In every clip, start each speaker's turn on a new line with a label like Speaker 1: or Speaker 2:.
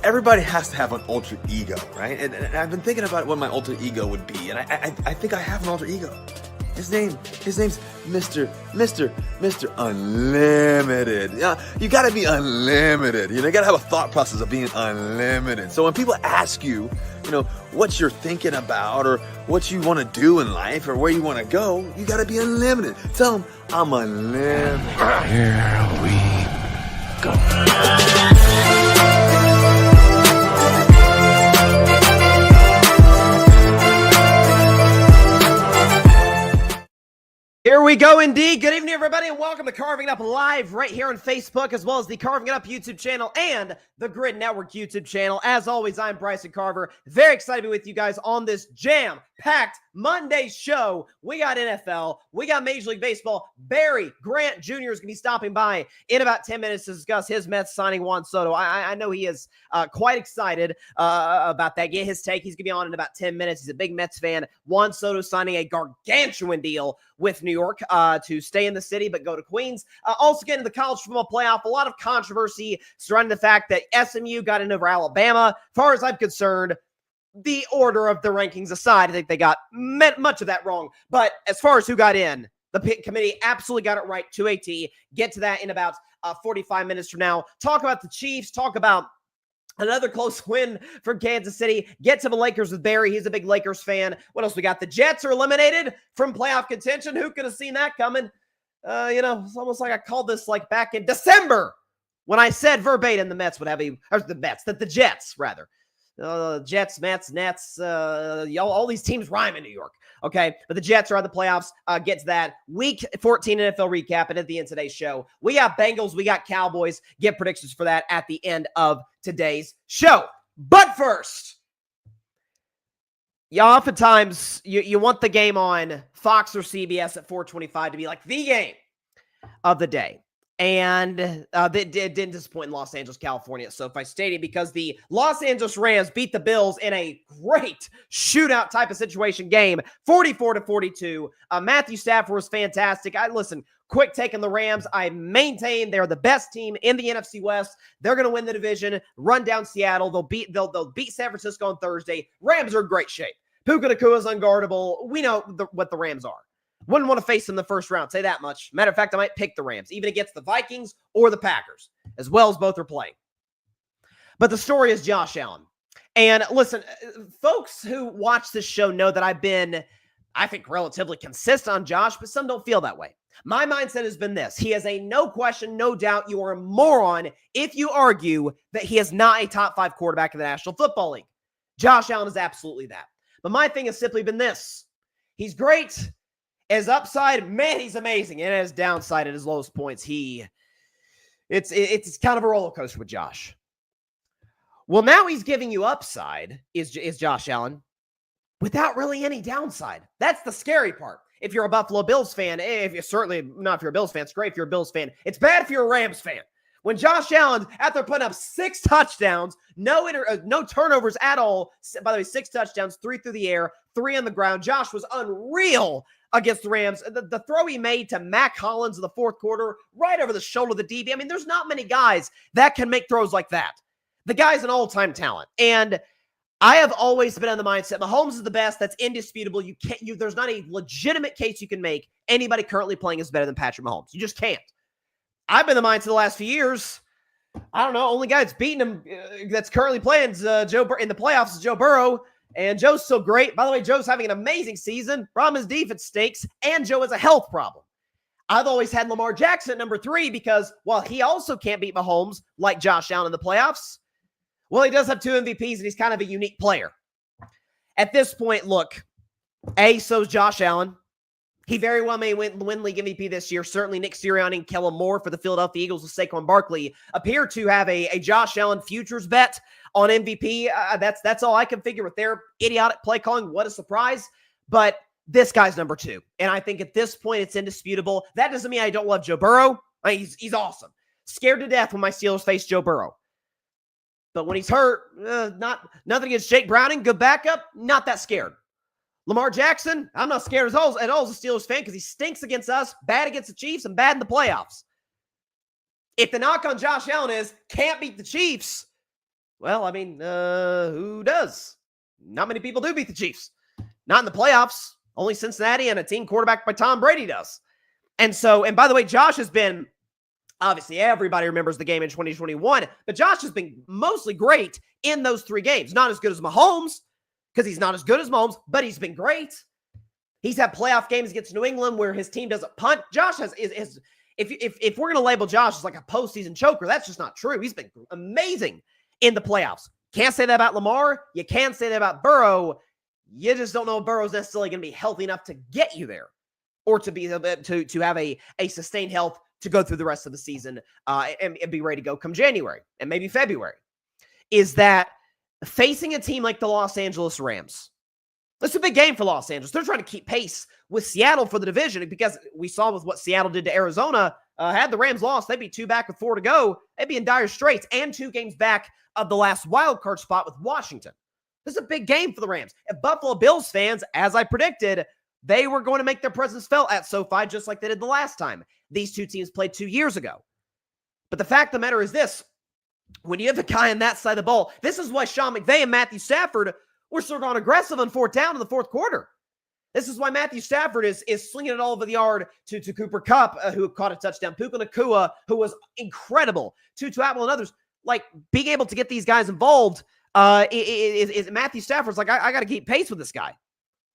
Speaker 1: everybody has to have an alter ego, right? And I've been thinking about what my alter ego would be, and I think I have an alter ego. His name's Mr. Unlimited. You gotta be unlimited. You gotta have a thought process of being unlimited. So when people ask you, what you're thinking about or what you want to do in life or where you want to go, you gotta be unlimited. Tell them, I'm unlimited.
Speaker 2: Here we go.
Speaker 3: Here we go indeed. Good evening, everybody, and welcome to Carving It Up Live right here on Facebook, as well as the Carving It Up YouTube channel and the Grid Network YouTube channel. As always, I'm Bryson Carver. Very excited to be with you guys on this jam-packed Monday show. We got NFL. We got Major League Baseball. Barry Grant Jr. is going to be stopping by in about 10 minutes to discuss his Mets signing Juan Soto. I know he is quite excited about that. Get his take. He's going to be on in about 10 minutes. He's a big Mets fan. Juan Soto signing a gargantuan deal with New York to stay in the city but go to Queens. Also getting to the college football playoff. A lot of controversy surrounding the fact that SMU got in over Alabama. As far as I'm concerned, the order of the rankings aside, I think they got much of that wrong. But as far as who got in, the committee absolutely got it right to a T. Get to that in about 45 minutes from now. Talk about the Chiefs. Talk about another close win from Kansas City. Get to the Lakers with Barry. He's a big Lakers fan. What else we got? The Jets are eliminated from playoff contention. Who could have seen that coming? It's almost like I called this like back in December when I said verbatim the Jets, rather. Jets, Mets, Nets, all these teams rhyme in New York. Okay, but the Jets are on the playoffs. Get to that. Week 14 NFL recap, and at the end of today's show, we got Bengals, we got Cowboys. Get predictions for that at the end of today's show. But first, oftentimes you want the game on Fox or CBS at 4:25 to be like the game of the day. And they didn't disappoint in Los Angeles, California at SoFi Stadium because the Los Angeles Rams beat the Bills in a great shootout type of situation game, 44-42. Matthew Stafford was fantastic. Quick take on the Rams. I maintain they're the best team in the NFC West. They're going to win the division, run down Seattle. They'll beat San Francisco on Thursday. Rams are in great shape. Puka Nacua is unguardable. We know what the Rams are. Wouldn't want to face them in the first round, say that much. Matter of fact, I might pick the Rams, even against the Vikings or the Packers, as well as both are playing. But the story is Josh Allen. And listen, folks who watch this show know that I've been, I think, relatively consistent on Josh, but some don't feel that way. My mindset has been this. He is a no question, no doubt, you are a moron if you argue that he is not a top 5 quarterback in the National Football League. Josh Allen is absolutely that. But my thing has simply been this. He's great. His upside, man, he's amazing. And his downside at his lowest points, it's kind of a roller coaster with Josh. Well, now he's giving you upside, is Josh Allen, without really any downside. That's the scary part. If you're a Buffalo Bills fan, if you're a Bills fan, it's great if you're a Bills fan. It's bad if you're a Rams fan. When Josh Allen, after putting up 6 touchdowns, no turnovers at all, by the way, 6 touchdowns, 3 through the air, 3 on the ground. Josh was unreal against the Rams. The throw he made to Mac Hollins in the fourth quarter, right over the shoulder of the DB. I mean, there's not many guys that can make throws like that. The guy's an all-time talent. And I have always been on the mindset, Mahomes is the best. That's indisputable. There's not a legitimate case you can make anybody currently playing is better than Patrick Mahomes. You just can't. I've been the mindset the last few years. I don't know. Only guy that's beating him that's currently playing is Joe in the playoffs is Joe Burrow. And Joe's so great. By the way, Joe's having an amazing season. Problem is defense stinks, and Joe has a health problem. I've always had Lamar Jackson at number 3 because, while he also can't beat Mahomes like Josh Allen in the playoffs, well, he does have 2 MVPs, and he's kind of a unique player. At this point, look, so's Josh Allen. He very well may win league MVP this year. Certainly Nick Sirianni and Kellen Moore for the Philadelphia Eagles with Saquon Barkley appear to have a Josh Allen futures bet on MVP. That's all I can figure with their idiotic play calling. What a surprise. But this guy's number 2. And I think at this point, it's indisputable. That doesn't mean I don't love Joe Burrow. I mean, he's awesome. Scared to death when my Steelers face Joe Burrow. But when he's hurt, nothing against Jake Browning, good backup, not that scared. Lamar Jackson, I'm not scared at all as a Steelers fan because he stinks against us, bad against the Chiefs, and bad in the playoffs. If the knock on Josh Allen is can't beat the Chiefs, Well, I mean, who does? Not many people do beat the Chiefs. Not in the playoffs. Only Cincinnati and a team quarterbacked by Tom Brady does. And by the way, Josh has been, obviously everybody remembers the game in 2021, but Josh has been mostly great in those 3 games. Not as good as Mahomes, because he's not as good as Mahomes, but he's been great. He's had playoff games against New England where his team doesn't punt. Josh if we're going to label Josh as like a postseason choker, that's just not true. He's been amazing in the playoffs. Can't say that about Lamar. You can say that about Burrow. You just don't know if Burrow's necessarily going to be healthy enough to get you there, or to be to have a sustained health to go through the rest of the season and be ready to go come January and maybe February. Is that facing a team like the Los Angeles Rams? This is a big game for Los Angeles. They're trying to keep pace with Seattle for the division, because we saw with what Seattle did to Arizona. Had the Rams lost, they'd be 2 back with 4 to go. They'd be in dire straits, and 2 games back of the last wild card spot with Washington. This is a big game for the Rams. If Buffalo Bills fans, as I predicted, they were going to make their presence felt at SoFi just like they did the last time these 2 teams played 2 years ago. But the fact of the matter is this: when you have a guy on that side of the ball, this is why Sean McVay and Matthew Stafford were sort of on aggressive on 4th down in the 4th quarter. This is why Matthew Stafford is slinging it all over the yard to Cooper Kupp, who caught a touchdown. Puka Nacua, who was incredible. Tutu Atwell and others. Like, being able to get these guys involved, is Matthew Stafford's like, I got to keep pace with this guy.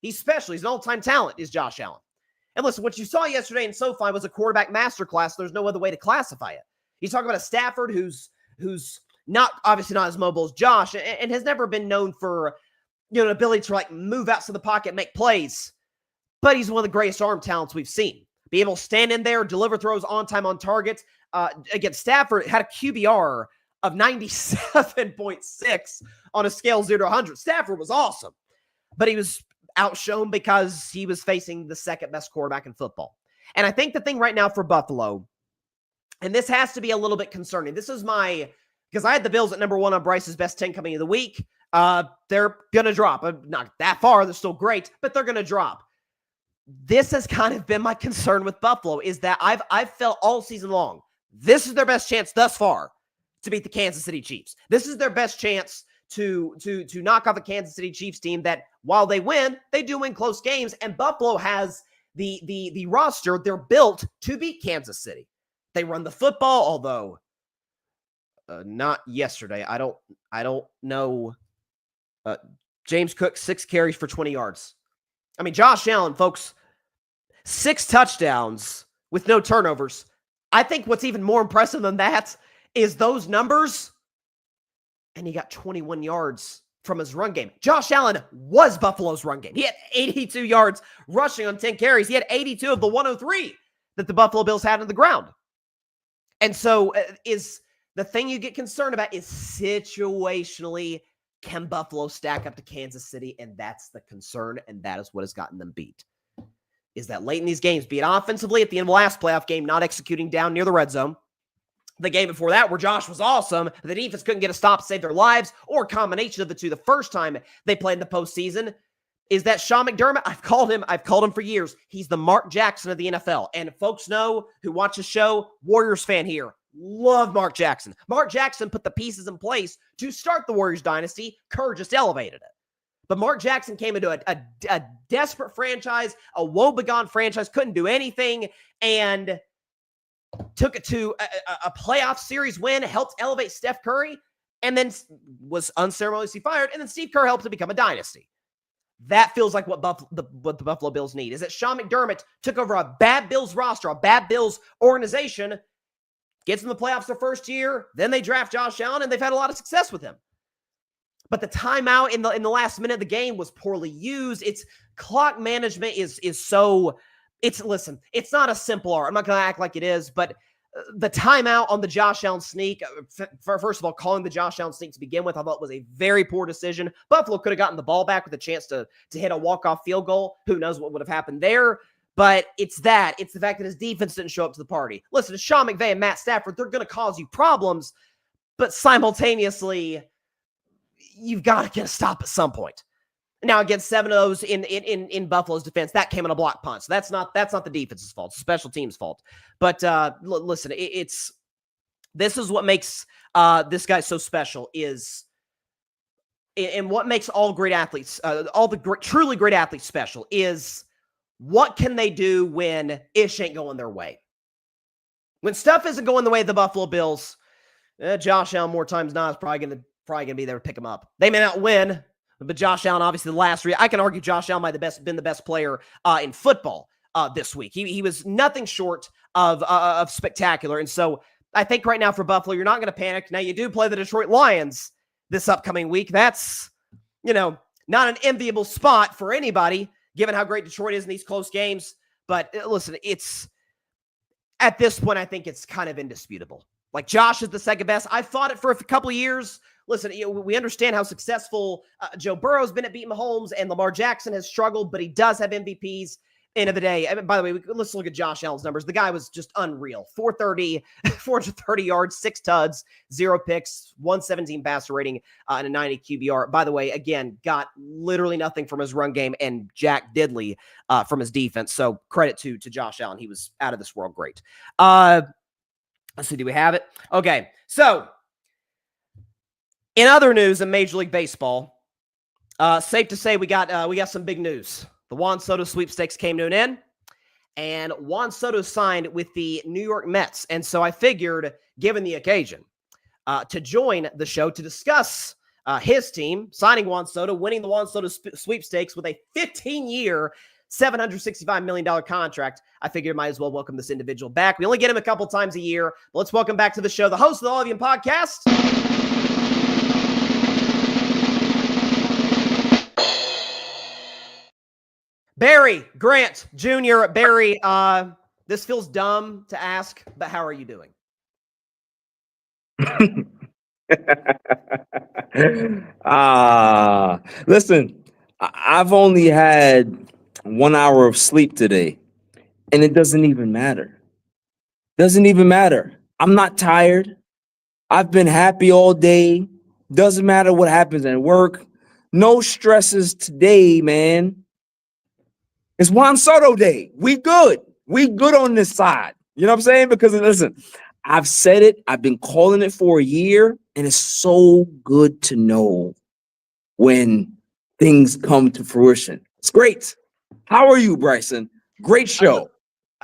Speaker 3: He's special. He's an all-time talent, is Josh Allen. And listen, what you saw yesterday in SoFi was a quarterback masterclass. There's no other way to classify it. You talk about a Stafford who's obviously not as mobile as Josh, and has never been known for, an ability to like move outside the pocket, make plays. But he's one of the greatest arm talents we've seen. Be able to stand in there, deliver throws on time, on target. Against Stafford, had a QBR of 97.6 on a scale 0 to 100. Stafford was awesome, but he was outshone because he was facing the second best quarterback in football. And I think the thing right now for Buffalo, and this has to be a little bit concerning. This is because I had the Bills at number 1 on Bryce's best 10 coming of the week. They're going to drop. Not that far. They're still great, but they're going to drop. This has kind of been my concern with Buffalo, is that I've felt all season long, this is their best chance thus far to beat the Kansas City Chiefs. This is their best chance to knock off the Kansas City Chiefs team that, while they win, they do win close games, and Buffalo has the roster. They're built to beat Kansas City. They run the football, although not yesterday. I don't know. James Cook, 6 carries for 20 yards. I mean, Josh Allen, folks, 6 touchdowns with no turnovers. I think what's even more impressive than that is those numbers, and he got 21 yards from his run game. Josh Allen was Buffalo's run game. He had 82 yards rushing on 10 carries. He had 82 of the 103 that the Buffalo Bills had on the ground. And so is the thing you get concerned about is situationally, can Buffalo stack up to Kansas City? And that's the concern, and that is what has gotten them beat. Is that late in these games, be it offensively at the end of the last playoff game, not executing down near the red zone. The game before that, where Josh was awesome, the defense couldn't get a stop to save their lives, or a combination of the two the first time they played in the postseason. Is that Sean McDermott? I've called him for years. He's the Mark Jackson of the NFL. And folks know, who watch the show, Warriors fan here, love Mark Jackson. Mark Jackson put the pieces in place to start the Warriors dynasty. Kerr just elevated it. But Mark Jackson came into a desperate franchise, a woebegone franchise, couldn't do anything, and took it to a playoff series win, helped elevate Steph Curry, and then was unceremoniously fired, and then Steve Kerr helped to become a dynasty. That feels like what the Buffalo Bills need, is that Sean McDermott took over a bad Bills roster, a bad Bills organization, gets in the playoffs their first year, then they draft Josh Allen, and they've had a lot of success with him. But the timeout in the last minute of the game was poorly used. It's clock management is so, listen, it's not a simple art. I'm not going to act like it is, but the timeout on the Josh Allen sneak, first of all, calling the Josh Allen sneak to begin with, I thought was a very poor decision. Buffalo could have gotten the ball back with a chance to hit a walk-off field goal. Who knows what would have happened there? But it's the fact that his defense didn't show up to the party. Listen, Sean McVay and Matt Stafford, they're going to cause you problems, but simultaneously, you've got to get a stop at some point. Now, against 7 of those in Buffalo's defense, that came on a block punt. So that's not the defense's fault. It's the special team's fault. But listen, this is what makes this guy so special, is and what makes all great athletes, all the truly great athletes special is what can they do when ish ain't going their way? When stuff isn't going the way of the Buffalo Bills, Josh Allen more times than not is probably gonna be there to pick them up. They may not win, but Josh Allen, obviously, the last I can argue Josh Allen might have been the best player in football this week. He was nothing short of spectacular, and so I think right now for Buffalo, you're not going to panic. Now you do play the Detroit Lions this upcoming week. That's not an enviable spot for anybody, given how great Detroit is in these close games. But listen, it's at this point, I think it's kind of indisputable. Like Josh is the second best. I fought it for a couple of years. Listen, we understand how successful Joe Burrow's been at beating Mahomes, and Lamar Jackson has struggled, but he does have MVPs. End of the day, by the way, let's look at Josh Allen's numbers. The guy was just unreal. 430 yards, 6 tuds, 0 picks, 117 passer rating, and a 90 QBR. By the way, again, got literally nothing from his run game and Jack Diddley from his defense. So credit to Josh Allen. He was out of this world great. Let's see, do we have it? Okay, so in other news in Major League Baseball, safe to say we got some big news. The Juan Soto sweepstakes came to an end, and Juan Soto signed with the New York Mets. And so I figured, given the occasion, to join the show to discuss his team signing Juan Soto, winning the Juan Soto sweepstakes with a 15-year, $765 million contract. I figured I might as well welcome this individual back. We only get him a couple times a year. But let's welcome back to the show the host of the All of You podcast, Barry Grant Jr. Barry, this feels dumb to ask, but how are you doing?
Speaker 4: Listen, I've only had 1 hour of sleep today, and it doesn't even matter. Doesn't even matter. I'm not tired. I've been happy all day. Doesn't matter what happens at work. No stresses today, man. It's Juan Soto Day. We good. We good on this side. You know what I'm saying? Because listen, I've said it. I've been calling it for a year, and it's so good to know when things come to fruition. It's great. How are you, Bryson? Great show.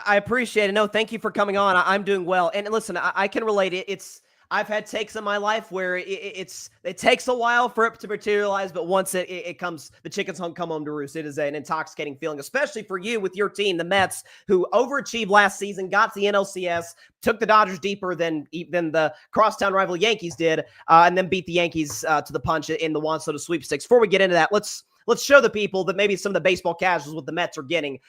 Speaker 3: I appreciate it. No, thank you for coming on. I'm doing well. And listen, I can relate it. I've had takes in my life where it takes a while for it to materialize, but once it comes, the chickens come home to roost. It is an intoxicating feeling, especially for you with your team, the Mets, who overachieved last season, got to the NLCS, took the Dodgers deeper than the crosstown rival Yankees did, and then beat the Yankees to the punch in the Juan Soto sweepstakes. Before we get into that, let's show the people that maybe some of the baseball casuals what the Mets are getting.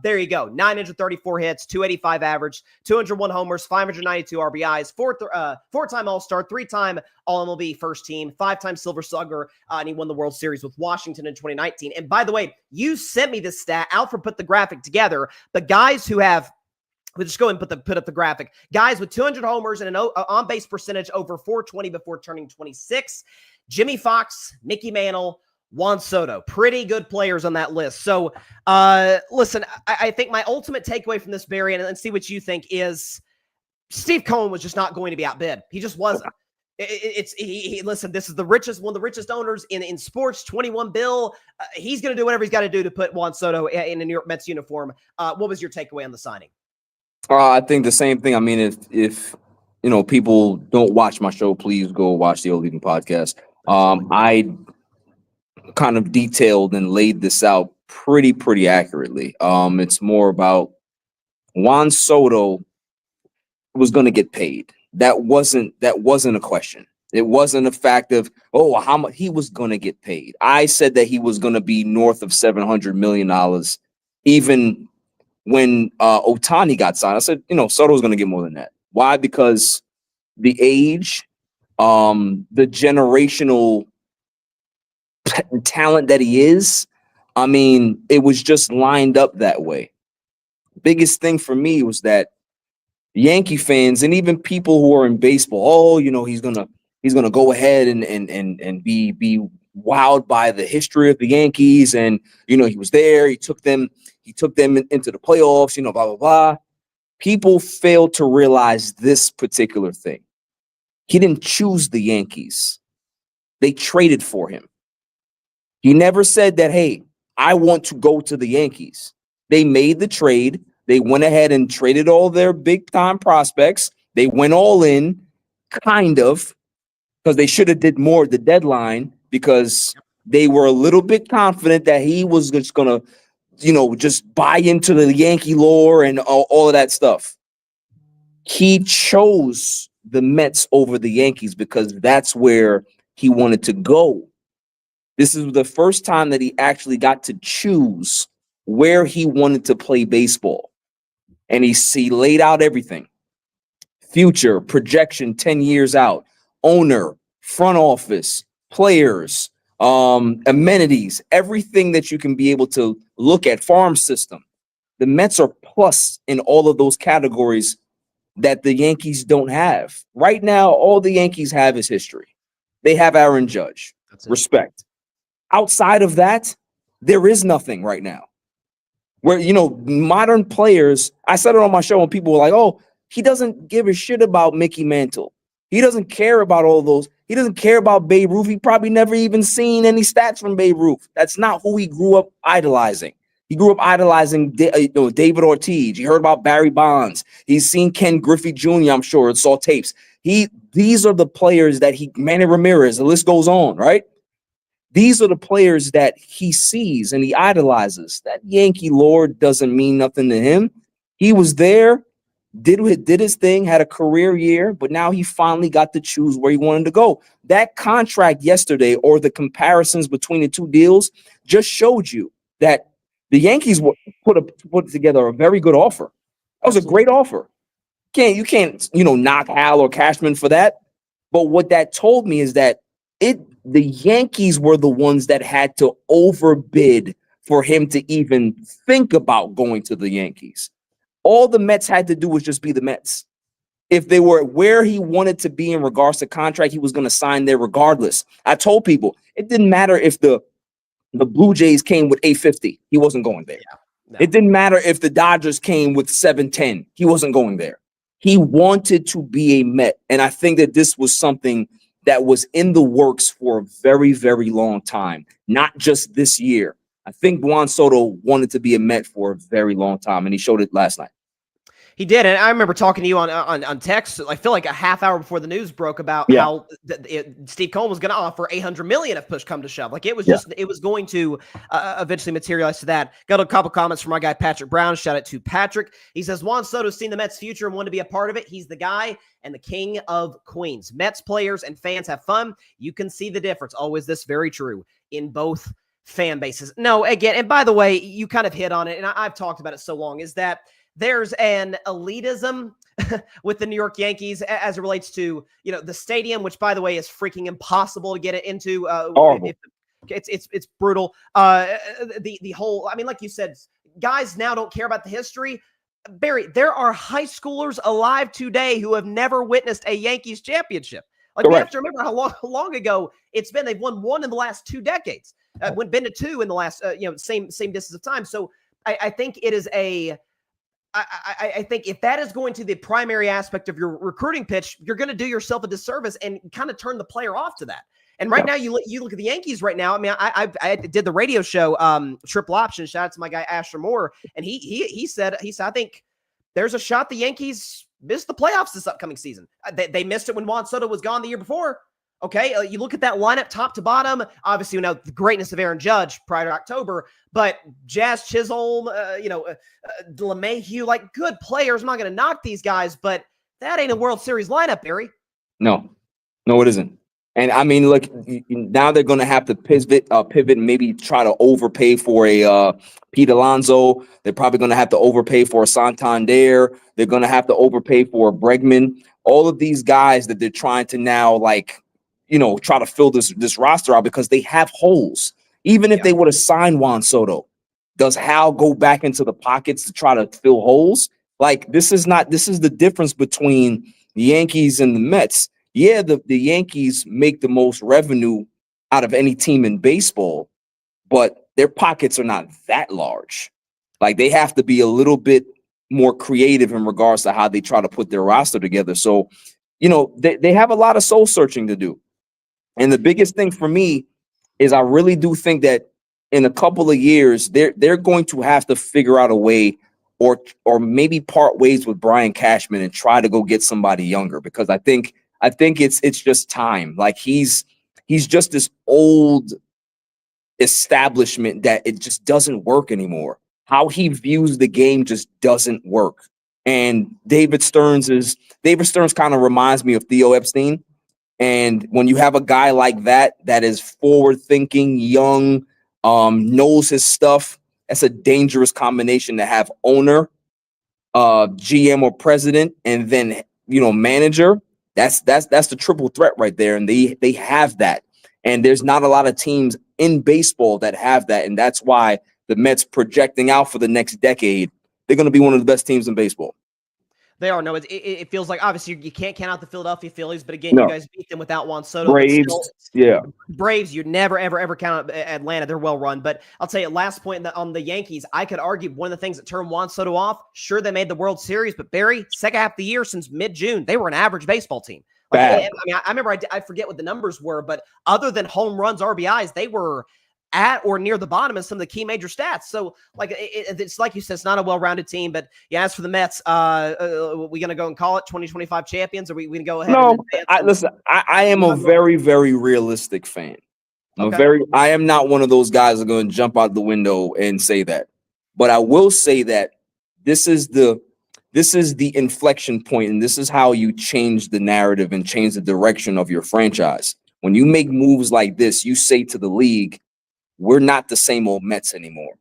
Speaker 3: There you go. 934 hits, 285 average, 201 homers, 592 RBIs, four-time All-Star, 3-time All-MLB first team, 5-time Silver Slugger, and he won the World Series with Washington in 2019. And by the way, you sent me this stat. Alfred put the graphic together. The guys who have we'll just go and put up the graphic. Guys with 200 homers and an on-base percentage over 420 before turning 26. Jimmy Fox, Mickey Mantle, Juan Soto, pretty good players on that list. So, listen, I think my ultimate takeaway from this, Barry, and see what you think, is Steve Cohen was just not going to be outbid. He just wasn't. Listen, this is one of the richest owners in sports, 21 bill. He's going to do whatever he's got to do to put Juan Soto in a New York Mets uniform. What was your takeaway on the signing?
Speaker 4: I think the same thing. I mean, if people don't watch my show, please go watch the All Leading podcast. I kind of detailed and laid this out pretty accurately. It's more about Juan Soto was going to get paid. That wasn't a question. It wasn't a fact of, how much he was going to get paid. I said that he was going to be north of $700 million. Even when Ohtani got signed, I said, Soto was going to get more than that. Why? Because the age, the generational talent that he is, I mean, it was just lined up that way. Biggest thing for me was that Yankee fans and even people who are in baseball, he's gonna go ahead and be wowed by the history of the Yankees, and he was there, he took them into the playoffs, blah blah blah. People fail to realize this particular thing. He didn't choose the Yankees. They traded for him. He never said that, hey, I want to go to the Yankees. They made the trade. They went ahead and traded all their big time prospects. They went all in, kind of, because they should have did more at the deadline because they were a little bit confident that he was just going to, just buy into the Yankee lore and all of that stuff. He chose the Mets over the Yankees because that's where he wanted to go. This is the first time that he actually got to choose where he wanted to play baseball. And he laid out everything. Future, projection 10 years out, owner, front office, players, amenities, everything that you can be able to look at, farm system. The Mets are plus in all of those categories that the Yankees don't have. Right now, all the Yankees have is history. They have Aaron Judge. Respect. Outside of that, there is nothing right now. Where, modern players, I said it on my show and people were like, oh, he doesn't give a shit about Mickey Mantle. He doesn't care about all those. He doesn't care about Babe Ruth. He probably never even seen any stats from Babe Ruth. That's not who he grew up idolizing. He grew up idolizing David Ortiz. He heard about Barry Bonds. He's seen Ken Griffey Jr., I'm sure, and saw tapes. These are the players that Manny Ramirez, the list goes on, right? These are the players that he sees and he idolizes. That Yankee lord doesn't mean nothing to him. He was there, did his thing, had a career year, but now he finally got to choose where he wanted to go. That contract yesterday, or the comparisons between the two deals, just showed you that the Yankees put together a very good offer. That was a great offer. You can't knock Hal or Cashman for that. But what that told me is that the Yankees were the ones that had to overbid for him to even think about going to the Yankees. All the Mets had to do was just be the Mets. If they were where he wanted to be in regards to contract, he was going to sign there regardless. I told people it didn't matter if the Blue Jays came with 850. He wasn't going there. Yeah, no. It didn't matter if the Dodgers came with 710. He wasn't going there. He wanted to be a Met. And I think that this was something that was in the works for a very, very long time, not just this year. I think Juan Soto wanted to be a Met for a very long time, and he showed it last night.
Speaker 3: He did, and I remember talking to you on text. I feel like a half hour before the news broke about how Steve Cohen was going to offer $800 million if push come to shove. Like it was it was going to eventually materialize to that. Got a couple comments from my guy Patrick Brown. Shout out to Patrick. He says Juan Soto's seen the Mets' future and wanted to be a part of it. He's the guy and the king of Queens. Mets players and fans have fun. You can see the difference. Always this very true in both fan bases. No, again, and by the way, you kind of hit on it, and I've talked about it so long, is that there's an elitism with the New York Yankees as it relates to, the stadium, which by the way is freaking impossible to get it into. It's brutal. The whole, I mean, like you said, guys now don't care about the history. Barry, there are high schoolers alive today who have never witnessed a Yankees championship. Like we have to remember how long ago it's been. They've won one in the last 2 decades. Been to 2 in the last, same distance of time. So I think it is I think if that is going to the primary aspect of your recruiting pitch, you're going to do yourself a disservice and kind of turn the player off to that. And right now, you look at the Yankees right now. I mean, I did the radio show, Triple Option. Shout out to my guy Asher Moore, and he said I think there's a shot the Yankees miss the playoffs this upcoming season. They missed it when Juan Soto was gone the year before. Okay, you look at that lineup top to bottom. Obviously, the greatness of Aaron Judge prior to October, but Jazz Chisholm, LeMahieu, like good players. I'm not going to knock these guys, but that ain't a World Series lineup, Barry.
Speaker 4: No, it isn't. And I mean, look, now they're going to have to pivot, and maybe try to overpay for a Pete Alonso. They're probably going to have to overpay for a Santander. They're going to have to overpay for a Bregman. All of these guys that they're trying to now, try to fill this roster out because they have holes. Even if they would have signed Juan Soto, does Hal go back into the pockets to try to fill holes? Like this is the difference between the Yankees and the Mets. Yeah, the Yankees make the most revenue out of any team in baseball, but their pockets are not that large. Like they have to be a little bit more creative in regards to how they try to put their roster together. So, they have a lot of soul searching to do. And the biggest thing for me is I really do think that in a couple of years, they're going to have to figure out a way or maybe part ways with Brian Cashman and try to go get somebody younger, because I think it's just time. Like he's just this old establishment that it just doesn't work anymore. How he views the game just doesn't work. And David Stearns kind of reminds me of Theo Epstein. And when you have a guy like that is forward thinking, young, knows his stuff, that's a dangerous combination to have. Owner, GM or president, and then manager. That's the triple threat right there. And they have that. And there's not a lot of teams in baseball that have that. And that's why the Mets projecting out for the next decade, they're going to be one of the best teams in baseball.
Speaker 3: They are. No, it feels like, obviously, you can't count out the Philadelphia Phillies, but again, you guys beat them without Juan Soto.
Speaker 4: Braves,
Speaker 3: Braves, you never, ever count out Atlanta. They're well run. But I'll tell you, last point on the Yankees, I could argue one of the things that turned Juan Soto off, sure, they made the World Series, but Barry, second half of the year since mid-June, they were an average baseball team. I remember I forget what the numbers were, but other than home runs, RBIs, they were at or near the bottom in some of the key major stats. So, it's like you said, it's not a well-rounded team. But yeah, as for the Mets, we going to go and call it 2025 champions, or we going to go ahead?
Speaker 4: No, listen, I am a very, very realistic fan. I am not one of those guys that are going to jump out the window and say that. But I will say that this is the inflection point, and this is how you change the narrative and change the direction of your franchise. When you make moves like this, you say to the league, we're not the same old Mets anymore.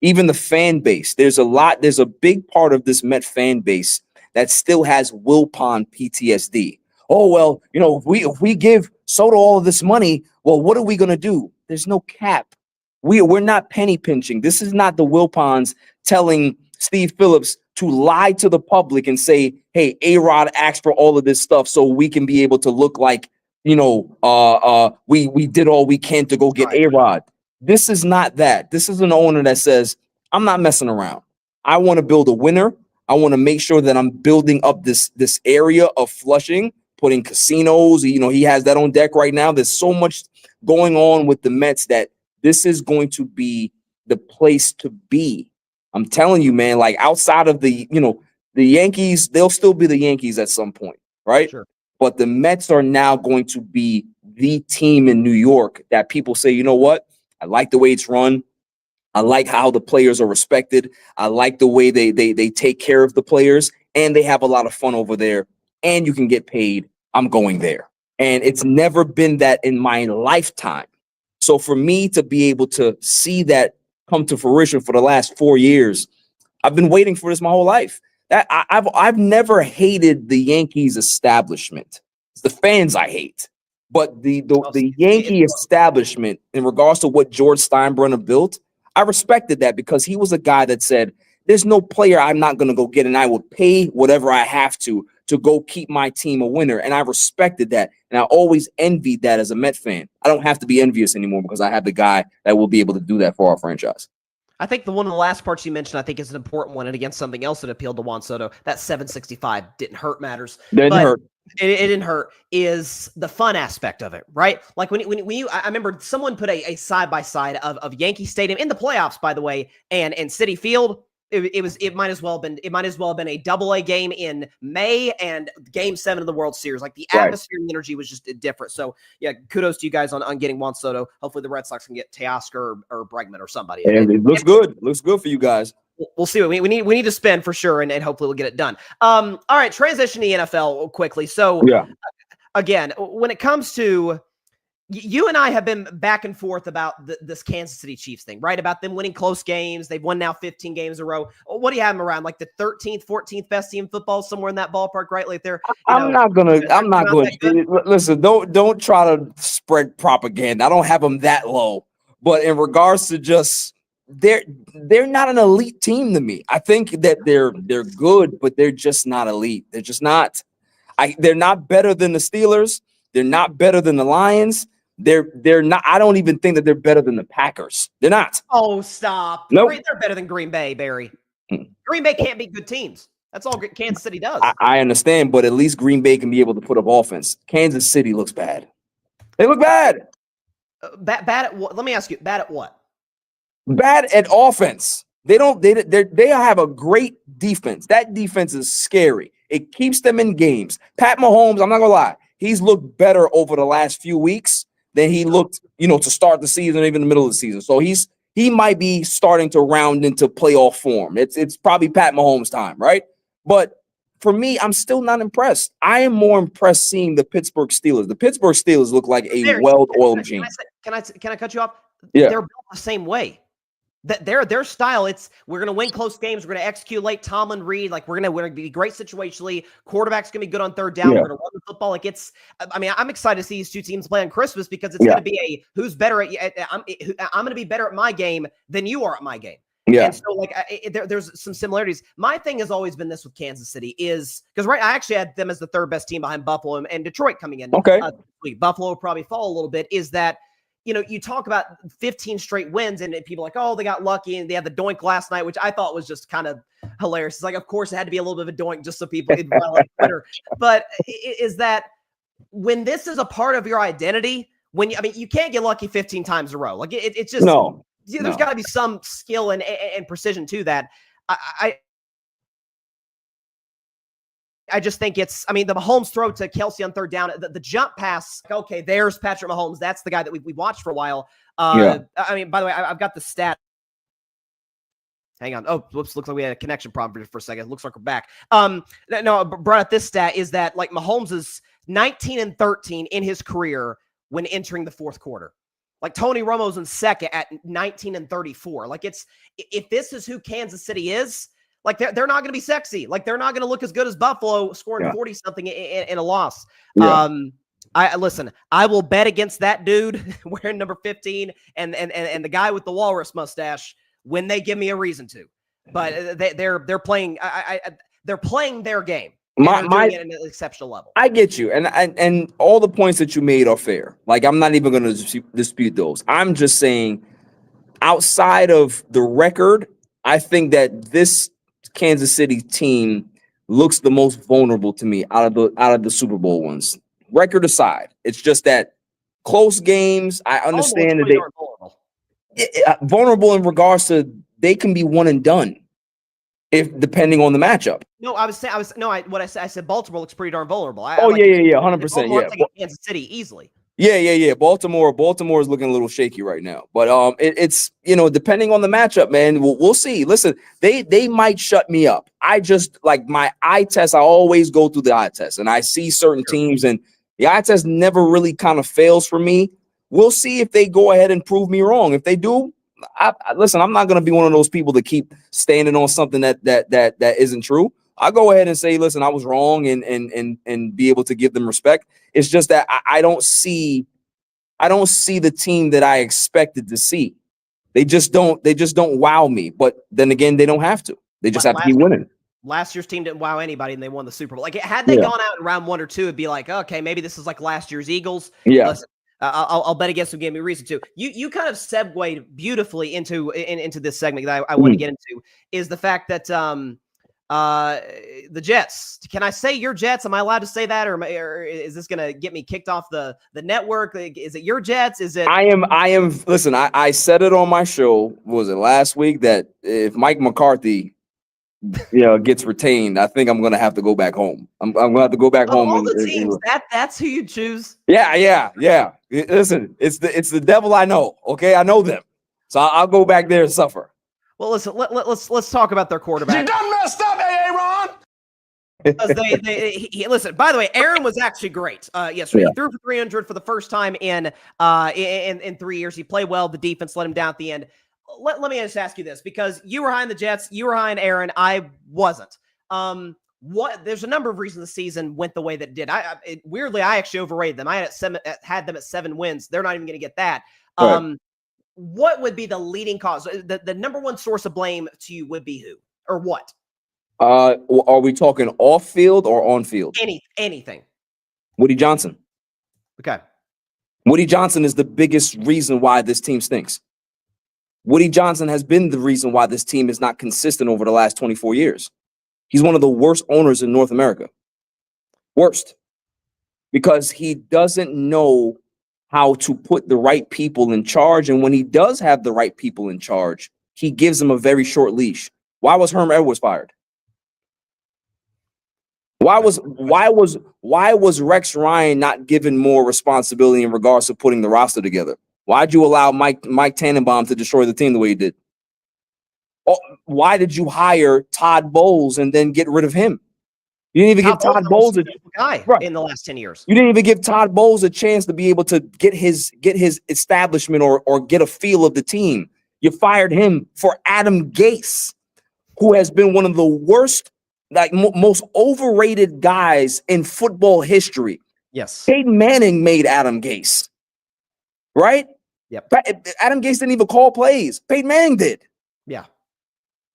Speaker 4: Even the fan base, there's a big part of this Met fan base that still has Wilpon PTSD. Oh, well, if we give Soto all of this money, well, what are we going to do? There's no cap. We're not penny pinching. This is not the Wilpons telling Steve Phillips to lie to the public and say, hey, A-Rod asked for all of this stuff so we can be able to look like, we did all we can to go get A-Rod. This is not that. This is an owner that says, I'm not messing around. I want to build a winner. I want to make sure that I'm building up this area of Flushing, putting casinos. He has that on deck right now. There's so much going on with the Mets that this is going to be the place to be. I'm telling you, man, like outside of the Yankees, they'll still be the Yankees at some point, right?
Speaker 3: Sure.
Speaker 4: But the Mets are now going to be the team in New York that people say, you know what? I like the way it's run. I like how the players are respected. I like the way they take care of the players, and they have a lot of fun over there, and you can get paid. I'm going there. And it's never been that in my lifetime. So for me to be able to see that come to fruition for the last 4 years, I've been waiting for this my whole life. That I've never hated the Yankees establishment. It's the fans I hate. But the Yankee establishment, in regards to what George Steinbrenner built, I respected that because he was a guy that said, there's no player I'm not going to go get, and I will pay whatever I have to go keep my team a winner. And I respected that. And I always envied that as a Met fan. I don't have to be envious anymore because I have the guy that will be able to do that for our franchise.
Speaker 3: I think one of the last parts you mentioned, I think, is an important one. And again, something else that appealed to Juan Soto, that 765 didn't hurt matters.
Speaker 4: Didn't hurt.
Speaker 3: It didn't hurt, is the fun aspect of it, right? Like when you, I remember someone put a side-by-side of Yankee Stadium in the playoffs, by the way, and Citi Field. It might as well have been a double-A game in May and Game 7 of the World Series. Like the atmosphere and energy was just different. So yeah, kudos to you guys on getting Juan Soto. Hopefully the Red Sox can get Teoscar or Bregman or somebody.
Speaker 4: And it looks good. Looks good for you guys.
Speaker 3: We'll see. We need to spend for sure, and hopefully we'll get it done. All right, transition to the NFL quickly. So again, when it comes to you and I have been back and forth about this Kansas City Chiefs thing, right? About them winning close games. They've won now 15 games in a row. What do you have them around? Like the 13th, 14th best team in football, somewhere in that ballpark, right? Like they're.
Speaker 4: I'm not going to listen. Don't try to spread propaganda. I don't have them that low. But in regards to just they're not an elite team to me. I think that they're good, but they're just not elite. They're just not. They're not better than the Steelers. They're not better than the Lions. They're not. I don't even think that they're better than the Packers. They're not.
Speaker 3: Oh, stop!
Speaker 4: Nope.
Speaker 3: They're better than Green Bay, Barry. Green Bay can't beat good teams. That's all Kansas City does.
Speaker 4: I understand, but at least Green Bay can be able to put up offense. Kansas City looks bad. They look bad.
Speaker 3: Bad at what? Let me ask you, bad at what?
Speaker 4: Bad at offense. They have a great defense. That defense is scary. It keeps them in games. Pat Mahomes, I'm not gonna lie, he's looked better over the last few weeks than he looked, to start the season, even the middle of the season. So he might be starting to round into playoff form. It's probably Pat Mahomes' time, right? But for me, I'm still not impressed. I am more impressed seeing the Pittsburgh Steelers. The Pittsburgh Steelers look like a well-oiled machine.
Speaker 3: Can I cut you off?
Speaker 4: Yeah.
Speaker 3: They're built the same way. That their style, we're gonna win close games, we're gonna execute late Tomlin Reed, like we're gonna be great situationally. Quarterback's gonna be good on third down.
Speaker 4: Yeah.
Speaker 3: We're gonna run the football. I'm excited to see these two teams play on Christmas because it's gonna be a who's better at. I'm gonna be better at my game than you are at my game.
Speaker 4: Yeah.
Speaker 3: And so there's some similarities. My thing has always been this with Kansas City is because I actually had them as the third best team behind Buffalo and Detroit coming in.
Speaker 4: Okay.
Speaker 3: Buffalo will probably fall a little bit. Is that you talk about 15 straight wins and people are like, oh, they got lucky and they had the doink last night, which I thought was just kind of hilarious. It's like, of course, it had to be a little bit of a doink just so people could on Twitter. But is that when this is a part of your identity, you can't get lucky 15 times in a row. Like it's just there's got to be some skill and precision to that. I just think the Mahomes throw to Kelsey on third down, the jump pass. Okay, there's Patrick Mahomes. That's the guy that we watched for a while. By the way, I've got the stat. Hang on. Oh, whoops. Looks like we had a connection problem for a second. Looks like we're back. No, I brought up this stat is that like Mahomes is 19-13 in his career when entering the fourth quarter. Like Tony Romo's in second at 19-34. Like if this is who Kansas City is, like they're not going to be sexy. Like they're not going to look as good as Buffalo scoring 40 something in a loss. Yeah. I will bet against that dude wearing number 15 and the guy with the walrus mustache when they give me a reason to. But they're playing. They're playing their game. They're doing it at an exceptional level.
Speaker 4: I get you, and all the points that you made are fair. Like I'm not even going to dispute those. I'm just saying, outside of the record, I think that this Kansas City team looks the most vulnerable to me out of the Super Bowl ones. Record aside, it's just that close games. I understand that they are vulnerable in regards to they can be one and done if depending on the matchup.
Speaker 3: No, I said Baltimore looks pretty darn vulnerable.
Speaker 4: 100%. Yeah,
Speaker 3: Kansas City easily.
Speaker 4: Yeah. Baltimore is looking a little shaky right now, but it's depending on the matchup, man. We'll see. Listen, they might shut me up. I just like my eye test. I always go through the eye test, and I see certain teams, and the eye test never really kind of fails for me. We'll see if they go ahead and prove me wrong. If they do, listen, I'm not going to be one of those people that keep standing on something that isn't true. I'll go ahead and say, listen, I was wrong and be able to give them respect. It's just that I don't see the team that I expected to see. They just don't wow me. But then again, they don't have to. They just have to keep winning.
Speaker 3: Last year's team didn't wow anybody and they won the Super Bowl. Like had they gone out in round 1 or 2, it'd be like, okay, maybe this is like last year's Eagles.
Speaker 4: Yeah.
Speaker 3: Listen, I'll bet against who gave me a reason to. You kind of segued beautifully into this segment that I want to get into is the fact that the Jets. Can I say your Jets? Am I allowed to say that, or is this going to get me kicked off the network? Is it your Jets? Is it?
Speaker 4: I am. Listen, I said it on my show. Was it last week that if Mike McCarthy, gets retained, I think I'm going to have to go back home. I'm going to have to go back home.
Speaker 3: All the teams, that's who you choose.
Speaker 4: Yeah. Listen, it's the devil I know. Okay, I know them, so I'll go back there and suffer.
Speaker 3: Well, listen, let's talk about their quarterback.
Speaker 2: You done messed up, Aaron.
Speaker 3: Because listen. By the way, Aaron was actually great yesterday. He threw for 300 for the first time in 3 years. He played well. The defense let him down at the end. Let me just ask you this, because you were high on the Jets, you were high on Aaron, I wasn't. There's a number of reasons the season went the way that it did. Weirdly, I actually overrated them. I had them at 7 wins. They're not even going to get that. Right. What would be the leading cause? The number one source of blame to you would be who or what?
Speaker 4: Are we talking off field or on field?
Speaker 3: Anything.
Speaker 4: Woody Johnson.
Speaker 3: Okay.
Speaker 4: Woody Johnson is the biggest reason why this team stinks. Woody Johnson has been the reason why this team is not consistent over the last 24 years. He's one of the worst owners in North America. Worst. Because he doesn't know how to put the right people in charge. And when he does have the right people in charge, he gives them a very short leash. Why was Herm Edwards fired? Why was Rex Ryan not given more responsibility in regards to putting the roster together? Why'd you allow Mike Tannenbaum to destroy the team the way he did? Why did you hire Todd Bowles and then get rid of him? You didn't even give Todd Bowles a
Speaker 3: guy in the last 10 years.
Speaker 4: You didn't even give Todd Bowles a chance to be able to get his establishment or get a feel of the team. You fired him for Adam Gase, who has been one of the worst, most overrated guys in football history.
Speaker 3: Yes.
Speaker 4: Peyton Manning made Adam Gase, right?
Speaker 3: Yep.
Speaker 4: Adam Gase didn't even call plays. Peyton Manning did.
Speaker 3: Yeah.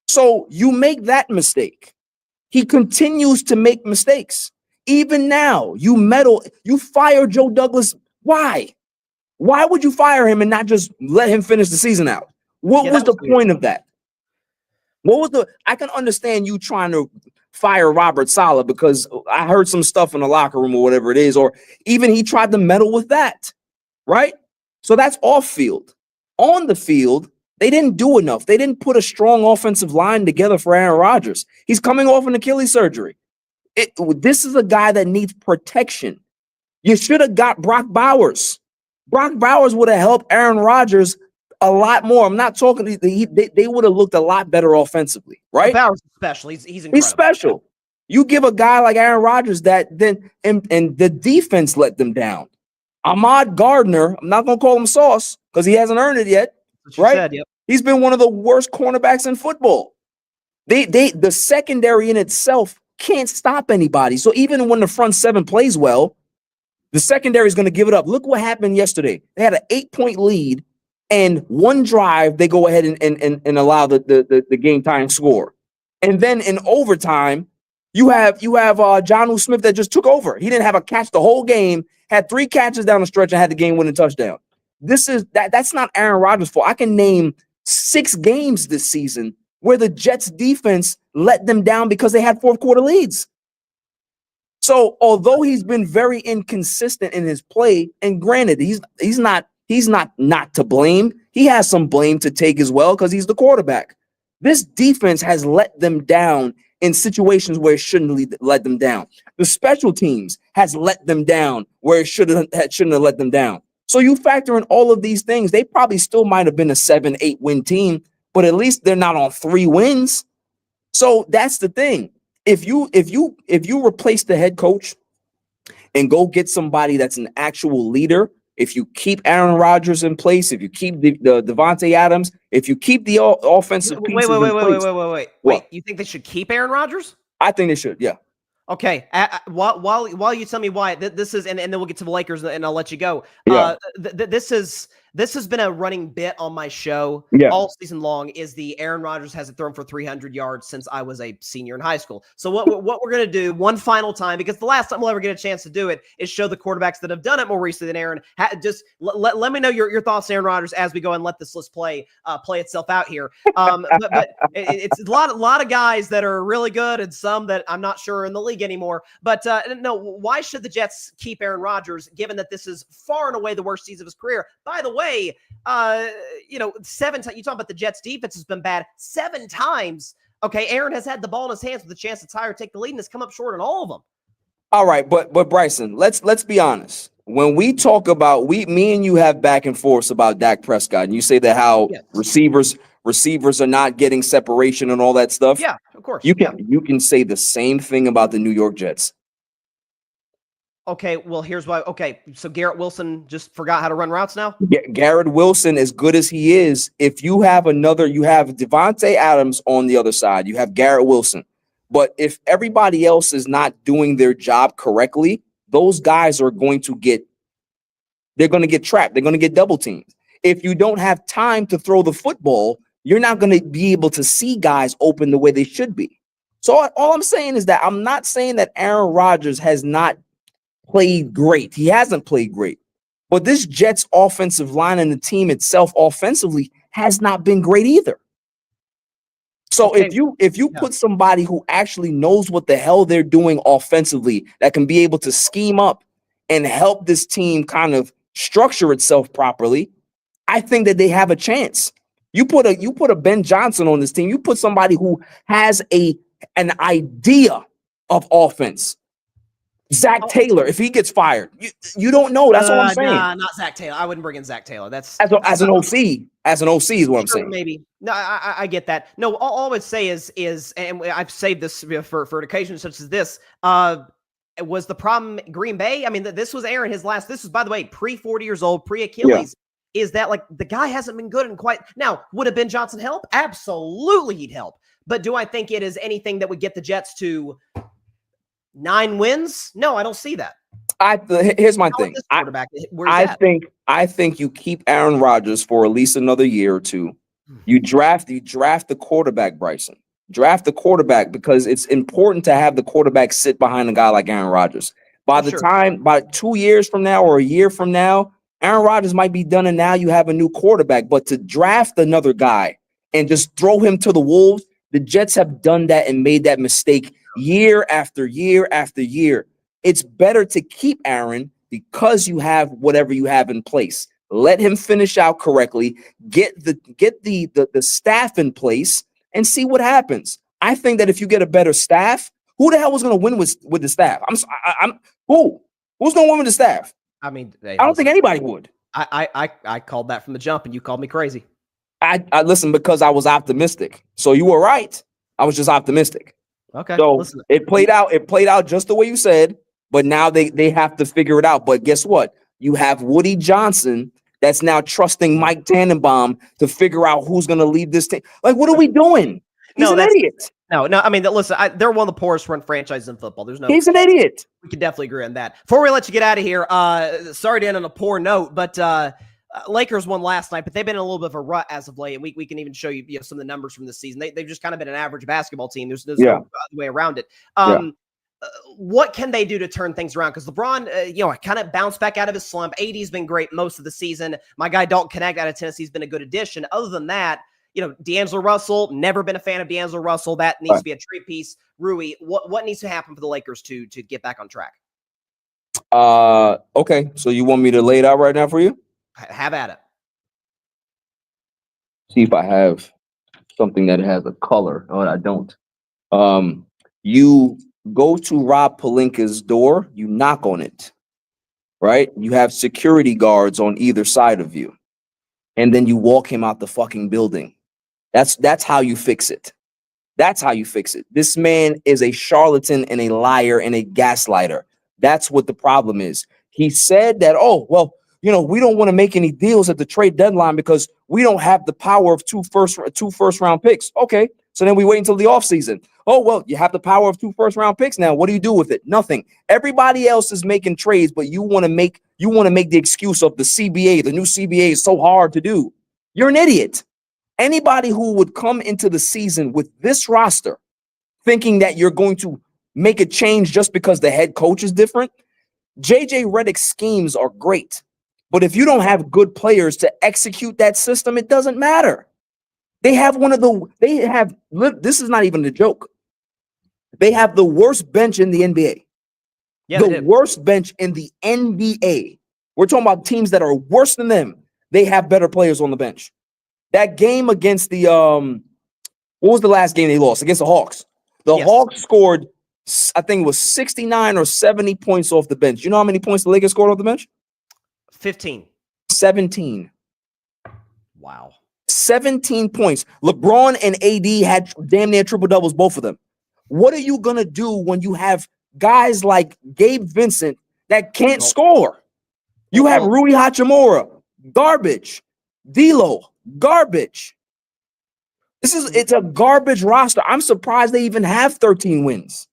Speaker 4: So you make that mistake. He continues to make mistakes. Even now, you fire Joe Douglas. Why? Why would you fire him and not just let him finish the season out? What was the point of that? I can understand you trying to fire Robert Saleh because I heard some stuff in the locker room or whatever it is, or even he tried to meddle with that, right? So that's off field. On the field, they didn't do enough. They didn't put a strong offensive line together for Aaron Rodgers. He's coming off an Achilles surgery. This is a guy that needs protection. You should have got Brock Bowers. Brock Bowers would have helped Aaron Rodgers a lot more. I'm not talking. They would have looked a lot better offensively, right?
Speaker 3: Bowers is special. He's incredible.
Speaker 4: He's special. You give a guy like Aaron Rodgers that, then and the defense let them down. Ahmad Gardner, I'm not gonna call him sauce because he hasn't earned it yet. Right?
Speaker 3: Said, yep.
Speaker 4: He's been one of the worst cornerbacks in football. The secondary in itself can't stop anybody. So even when the front seven plays well, the secondary is going to give it up. Look what happened yesterday. They had an 8-point lead, and one drive they go ahead and allow the game tying score. And then in overtime, you have Jonnu Smith that just took over. He didn't have a catch the whole game, had 3 catches down the stretch, and had the game-winning touchdown. That's not Aaron Rodgers' fault. I can name 6 games this season where the Jets defense let them down because they had fourth quarter leads. So although he's been very inconsistent in his play, and granted, he's not to blame. He has some blame to take as well because he's the quarterback. This defense has let them down in situations where it shouldn't let them down. The special teams has let them down where it shouldn't have let them down. So you factor in all of these things, they probably still might have been a 7-8 win team, but at least they're not on 3 wins. So that's the thing. If you replace the head coach and go get somebody that's an actual leader, if you keep Aaron Rodgers in place, if you keep the Devontae Adams, if you keep the offensive pieces in place.
Speaker 3: Wait, you think they should keep Aaron Rodgers?
Speaker 4: I think they should, yeah.
Speaker 3: Okay, while you tell me why this is, and then we'll get to the Lakers and I'll let you go.
Speaker 4: Yeah.
Speaker 3: This has been a running bit on my show all season long. Is the Aaron Rodgers hasn't thrown for 300 yards since I was a senior in high school. So what we're gonna do one final time, because the last time we'll ever get a chance to do it is show the quarterbacks that have done it more recently than Aaron. Just let me know your thoughts, Aaron Rodgers, as we go and let this list play itself out here. But it's a lot of guys that are really good and some that I'm not sure are in the league anymore. But no, why should the Jets keep Aaron Rodgers given that this is far and away the worst season of his career? By the way, 7 times, you talk about the Jets defense has been bad 7 times. Okay, Aaron has had the ball in his hands with a chance to tie or take the lead and has come up short on all of them.
Speaker 4: All right, but Bryson, let's be honest. When we talk about me and you have back and forth about Dak Prescott, and you say that how receivers are not getting separation and all that stuff.
Speaker 3: Yeah, of course.
Speaker 4: You can say the same thing about the New York Jets.
Speaker 3: Okay, well, here's why. Okay, so Garrett Wilson just forgot how to run routes now?
Speaker 4: Garrett Wilson, as good as he is, if you have Devontae Adams on the other side, you have Garrett Wilson. But if everybody else is not doing their job correctly, those guys are going to get trapped. They're going to get double teamed. If you don't have time to throw the football, you're not going to be able to see guys open the way they should be. So all I'm saying is that I'm not saying that Aaron Rodgers has not played great. He hasn't played great. But this Jets offensive line and the team itself offensively has not been great either. So if you put somebody who actually knows what the hell they're doing offensively, that can be able to scheme up and help this team kind of structure itself properly, I think that they have a chance. You put a Ben Johnson on this team. You put somebody who has an idea of offense. Zach Taylor, if he gets fired, you don't know. That's what I'm saying.
Speaker 3: Nah, not Zach Taylor. I wouldn't bring in Zach Taylor. That's
Speaker 4: as an OC. As an OC is what I'm saying.
Speaker 3: Maybe. No, I get that. No, all I would say is, and I've saved this for an occasion such as this. Was the problem Green Bay? I mean, this was Aaron his last. This is, by the way, pre 40 years old, pre Achilles. Yeah. Is that like the guy hasn't been good and quite now? Would have Ben Johnson help? Absolutely, he'd help. But do I think it is anything that would get the Jets to 9 wins? No, I don't see that.
Speaker 4: Here's my thing. I think you keep Aaron Rodgers for at least another year or two. You draft the quarterback, Bryson. Draft the quarterback because it's important to have the quarterback sit behind a guy like Aaron Rodgers. By 2 years from now or a year from now, Aaron Rodgers might be done, and now you have a new quarterback. But to draft another guy and just throw him to the wolves, the Jets have done that and made that mistake year after year after year. It's better to keep Aaron because you have whatever you have in place. Let him finish out correctly. Get the staff in place and see what happens. I think that if you get a better staff, who the hell was going to win with the staff? Who's going to win with the staff?
Speaker 3: I mean,
Speaker 4: I don't think anybody would.
Speaker 3: I called that from the jump, and you called me crazy.
Speaker 4: I listened because I was optimistic. So you were right. I was just optimistic.
Speaker 3: Okay.
Speaker 4: So it played out just the way you said, but now they have to figure it out. But guess what? You have Woody Johnson that's now trusting Mike Tannenbaum to figure out who's going to lead this team. Like, what are we doing? He's an idiot.
Speaker 3: No. I mean, listen, they're one of the poorest run franchises in football.
Speaker 4: He's an idiot.
Speaker 3: We can definitely agree on that. Before we let you get out of here, sorry to end on a poor note, but Lakers won last night, but they've been in a little bit of a rut as of late, and we can even show you, some of the numbers from this season. They've just kind of been an average basketball team. There's no other way around it. What can they do to turn things around? Because LeBron, kind of bounced back out of his slump. AD's been great most of the season. My guy Dalton Connect out of Tennessee has been a good addition. Other than that, D'Angelo Russell, never been a fan of D'Angelo Russell. That needs to be a trade piece. Rui, what needs to happen for the Lakers to get back on track?
Speaker 4: Okay, so you want me to lay it out right now for you?
Speaker 3: Have at it.
Speaker 4: See if I have something that has a color. Oh, I don't. You go to Rob Pelinka's door, you knock on it, right? You have security guards on either side of you, and then you walk him out the fucking building. That's how you fix it. That's how you fix it. This man is a charlatan and a liar and a gaslighter. That's what the problem is. He said that, we don't want to make any deals at the trade deadline because we don't have the power of two first round picks. Okay, so then we wait until the offseason. Oh, well, you have the power of 2 first-round picks now. What do you do with it? Nothing. Everybody else is making trades, but you want to make the excuse of the CBA. The new CBA is so hard to do. You're an idiot. Anybody who would come into the season with this roster thinking that you're going to make a change just because the head coach is different, JJ Redick's schemes are great. But if you don't have good players to execute that system, it doesn't matter. This is not even a joke. They have the worst bench in the NBA.
Speaker 3: Yeah,
Speaker 4: the worst bench in the NBA. We're talking about teams that are worse than them. They have better players on the bench. That game against the what was the last game they lost? Against the Hawks. The Hawks scored, I think it was 69 or 70 points off the bench. You know how many points the Lakers scored off the bench?
Speaker 3: 15.
Speaker 4: 17.
Speaker 3: Wow.
Speaker 4: 17 points. LeBron and AD had damn near triple doubles, both of them. What are you going to do when you have guys like Gabe Vincent that can't score? You have Rui Hachimura, garbage. D'Lo, garbage. It's a garbage roster. I'm surprised they even have 13 wins.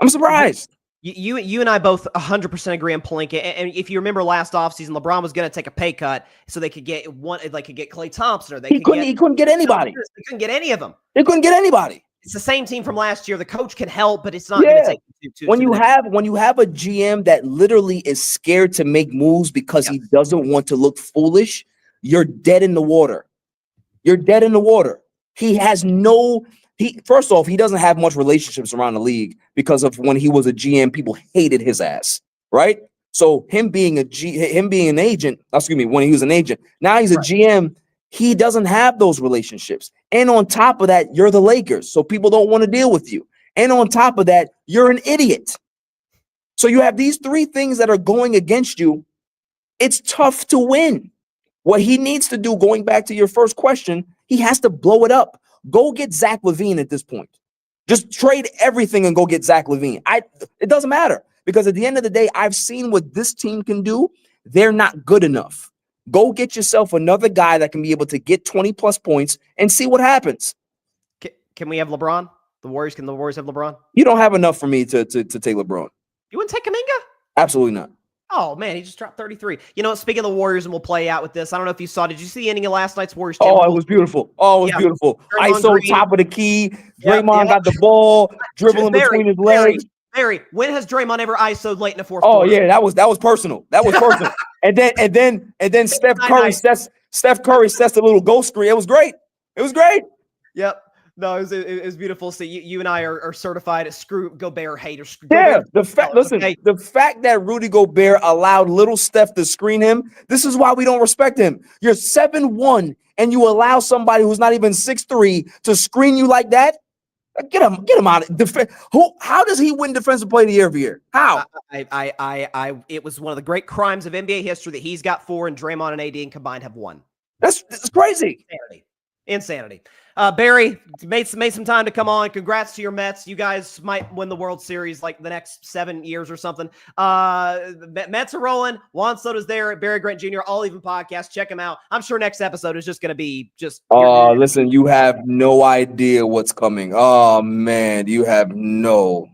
Speaker 4: I'm surprised.
Speaker 3: You and I both 100% agree on Pelinka. And if you remember last offseason, LeBron was going to take a pay cut so they could get Klay Thompson, or
Speaker 4: he couldn't get anybody.
Speaker 3: They couldn't get any of them.
Speaker 4: They couldn't get anybody.
Speaker 3: It's the same team from last year. The coach can help, but it's not going to take to
Speaker 4: when you have a GM that literally is scared to make moves because he doesn't want to look foolish, you're dead in the water. You're dead in the water. First off, he doesn't have much relationships around the league because of when he was a GM, people hated his ass, right? So him being an agent, when he was an agent, now he's a GM. He doesn't have those relationships. And on top of that, you're the Lakers. So people don't want to deal with you. And on top of that, you're an idiot. So you have these three things that are going against you. It's tough to win. What he needs to do, going back to your first question, he has to blow it up. Go get Zach LaVine at this point. Just trade everything and go get Zach LaVine. It doesn't matter, because at the end of the day, I've seen what this team can do. They're not good enough. Go get yourself another guy that can be able to get 20-plus points and see what happens.
Speaker 3: Can we have LeBron? Can the Warriors have LeBron?
Speaker 4: You don't have enough for me to take LeBron.
Speaker 3: You wouldn't take Kuminga?
Speaker 4: Absolutely not.
Speaker 3: Oh, man, he just dropped 33. You know, speaking of the Warriors, and we'll play out with this, I don't know if you saw, did you see the ending of last night's Warriors?
Speaker 4: Oh, it was beautiful. Beautiful. ISO
Speaker 3: Green.
Speaker 4: top of the key. Draymond got the ball, dribbling between his legs.
Speaker 3: Barry, when has Draymond ever ISO'd late in the fourth
Speaker 4: quarter?
Speaker 3: quarter?
Speaker 4: Yeah, that was personal. That was personal. and then Steph Curry sets a little ghost screen. It was great.
Speaker 3: Yep. No, it was beautiful. So you and I are certified as screw Gobert haters.
Speaker 4: Yeah, the fact that Rudy Gobert allowed little Steph to screen him, this is why we don't respect him. You're 7'1", and you allow somebody who's not even 6'3" to screen you like that. Get him out. How does he win Defensive Player of the Year every year? How?
Speaker 3: It was one of the great crimes of NBA history that he's got 4 and Draymond and AD combined have 1.
Speaker 4: That's crazy.
Speaker 3: Insanity. Barry, made some time to come on. Congrats to your Mets. You guys might win the World Series like the next 7 years or something. Mets are rolling. Juan Soto's there at Barry Grant Jr. All Even Podcast. Check him out. I'm sure next episode is just going to be just.
Speaker 4: Listen, you have no idea what's coming. Oh man, you have no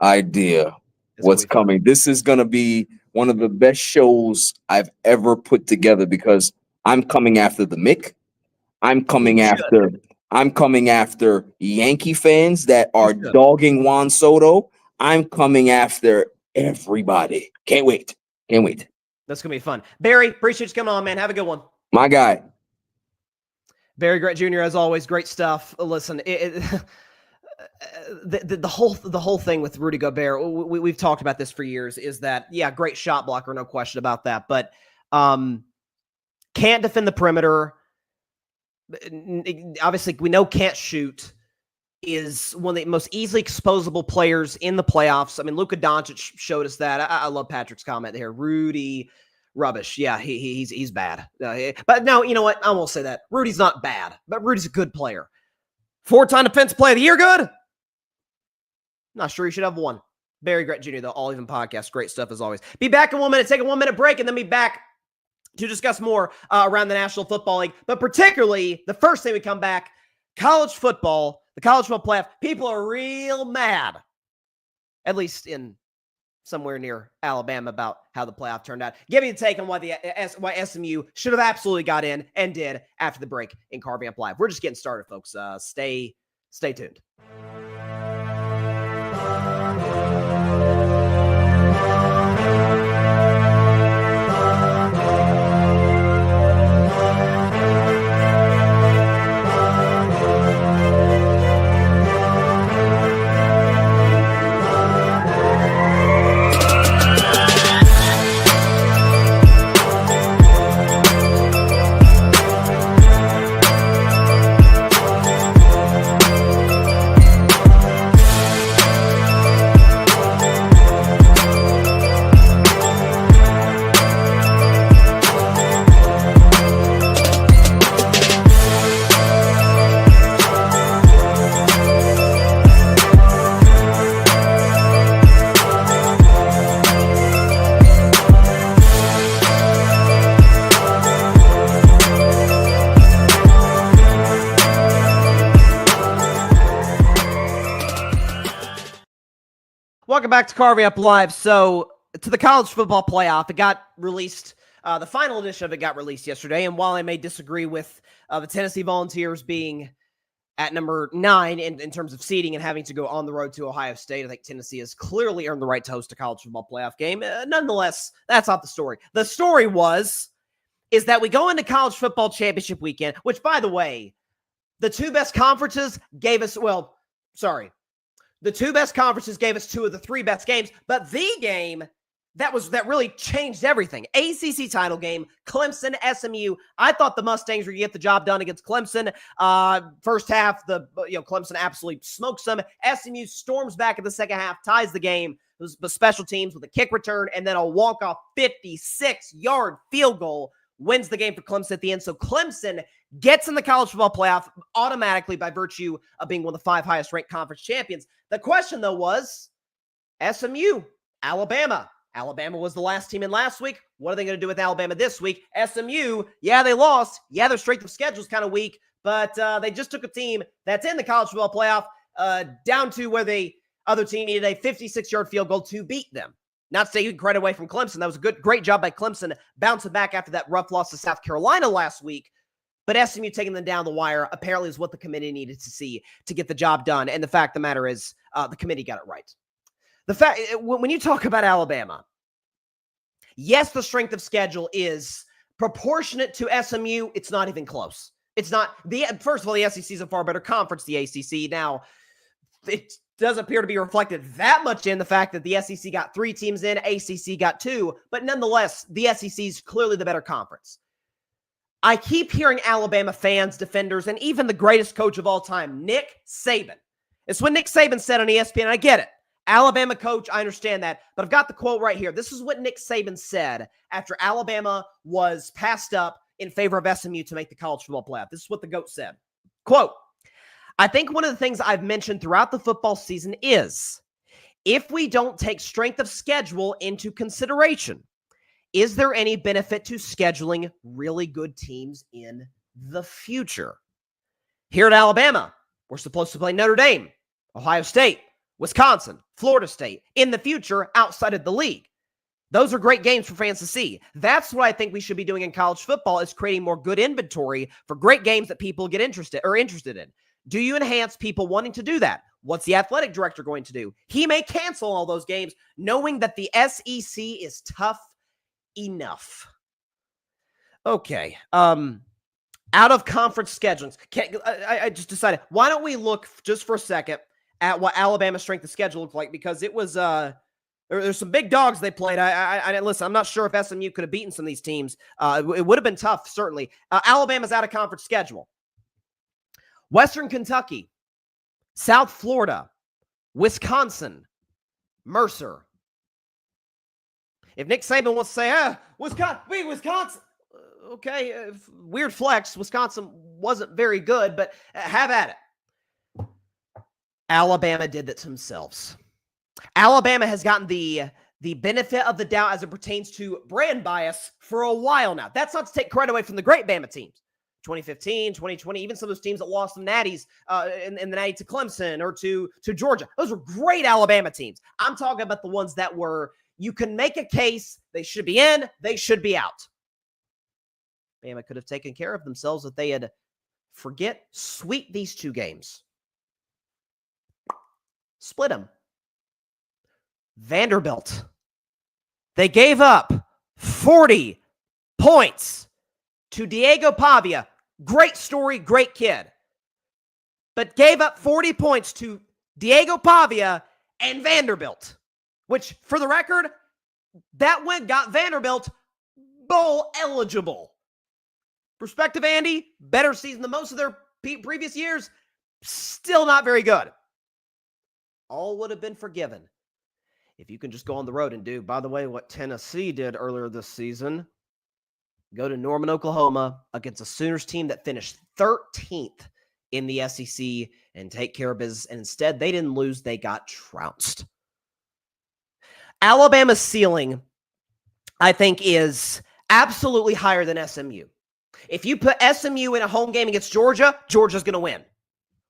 Speaker 4: idea what's coming. This is going to be one of the best shows I've ever put together, because I'm coming after the Mick. I'm coming after Yankee fans that are dogging Juan Soto. I'm coming after everybody. Can't wait.
Speaker 3: That's going to be fun. Barry, appreciate you coming on, man. Have a good one.
Speaker 4: My guy.
Speaker 3: Barry Grant Jr., as always, great stuff. Listen, the whole thing with Rudy Gobert, we've talked about this for years, is that, yeah, great shot blocker, no question about that, but can't defend the perimeter. Obviously, we know can't shoot, is one of the most easily exposable players in the playoffs. I mean, Luka Doncic showed us that. I love Patrick's comment here. Rudy, rubbish. Yeah, he's bad. But no, you know what? I won't say that. Rudy's not bad, but Rudy's a good player. 4-time Defensive Player of the Year, good? Not sure he should have 1. Barry Grant Jr., the All Even Podcast. Great stuff as always. Be back in 1 minute. Take a 1 minute break, and then be back to discuss more around the National Football League, but particularly the first thing we come back, college football, the college football playoff. People are real mad, at least in somewhere near Alabama, about how the playoff turned out. Give me a take on why SMU should have absolutely got in and did after the break in Carving Up Live. We're just getting started, folks. Stay tuned. Welcome back to Carving Up Live. So, to the college football playoff, it got released. The final edition of it got released yesterday. And while I may disagree with the Tennessee Volunteers being at number 9 in terms of seeding and having to go on the road to Ohio State, I think Tennessee has clearly earned the right to host a college football playoff game. Nonetheless, that's not the story. The story is that we go into college football championship weekend, which, by the way, the 2 best conferences gave us, the 2 best conferences gave us 2 of the 3 best games, but the game that really changed everything. ACC title game, Clemson, SMU. I thought the Mustangs were going to get the job done against Clemson. First half, Clemson absolutely smokes them. SMU storms back in the second half, ties the game. It was the special teams with a kick return and then a walk-off 56-yard field goal wins the game for Clemson at the end. So Clemson gets in the college football playoff automatically by virtue of being one of the 5 highest-ranked conference champions. The question, though, was SMU, Alabama. Alabama was the last team in last week. What are they going to do with Alabama this week? SMU, yeah, they lost. Yeah, their strength of schedule is kind of weak, but they just took a team that's in the college football playoff down to where the other team needed a 56-yard field goal to beat them. Not taking credit away from Clemson. That was a great job by Clemson bouncing back after that rough loss to South Carolina last week. But SMU taking them down the wire apparently is what the committee needed to see to get the job done. And the fact of the matter is the committee got it right. The fact, when you talk about Alabama, yes, the strength of schedule is proportionate to SMU. It's not even close. It's not. First of all, the SEC is a far better conference, the ACC. Now, it does appear to be reflected that much in the fact that the SEC got 3 teams in, ACC got 2, but nonetheless, the SEC is clearly the better conference. I keep hearing Alabama fans, defenders, and even the greatest coach of all time, Nick Saban. It's what Nick Saban said on ESPN, and I get it. Alabama coach, I understand that, but I've got the quote right here. This is what Nick Saban said after Alabama was passed up in favor of SMU to make the college football playoff. This is what the GOAT said. Quote, I think one of the things I've mentioned throughout the football season is if we don't take strength of schedule into consideration, is there any benefit to scheduling really good teams in the future? Here at Alabama, we're supposed to play Notre Dame, Ohio State, Wisconsin, Florida State in the future outside of the league. Those are great games for fans to see. That's what I think we should be doing in college football is creating more good inventory for great games that people get interested in. Do you enhance people wanting to do that? What's the athletic director going to do? He may cancel all those games knowing that the SEC is tough enough. Okay. Out of conference scheduling. I just decided, why don't we look just for a second at what Alabama's strength of schedule looked like, because it was there's some big dogs they played. I listen, I'm not sure if SMU could have beaten some of these teams. It would have been tough, certainly. Alabama's out of conference schedule. Western Kentucky, South Florida, Wisconsin, Mercer. If Nick Saban wants to say, Wisconsin. Okay, weird flex. Wisconsin wasn't very good, but have at it. Alabama did that to themselves. Alabama has gotten the benefit of the doubt as it pertains to brand bias for a while now. That's not to take credit away from the great Bama teams. 2015, 2020, even some of those teams that lost some natties in the natty to Clemson or to Georgia. Those were great Alabama teams. I'm talking about the ones that were, you can make a case, they should be in, they should be out. Bama could have taken care of themselves if they had sweep these 2 games. Split them. Vanderbilt. They gave up 40 points to Diego Pavia. Great story, great kid. But gave up 40 points to Diego Pavia and Vanderbilt, which, for the record, that win got Vanderbilt bowl eligible. Perspective, Andy, better season than most of their previous years, still not very good. All would have been forgiven if you can just go on the road and do, by the way, what Tennessee did earlier this season. Go to Norman, Oklahoma against a Sooners team that finished 13th in the SEC and take care of business. And instead, they didn't lose. They got trounced. Alabama's ceiling, I think, is absolutely higher than SMU. If you put SMU in a home game against Georgia, Georgia's going to win.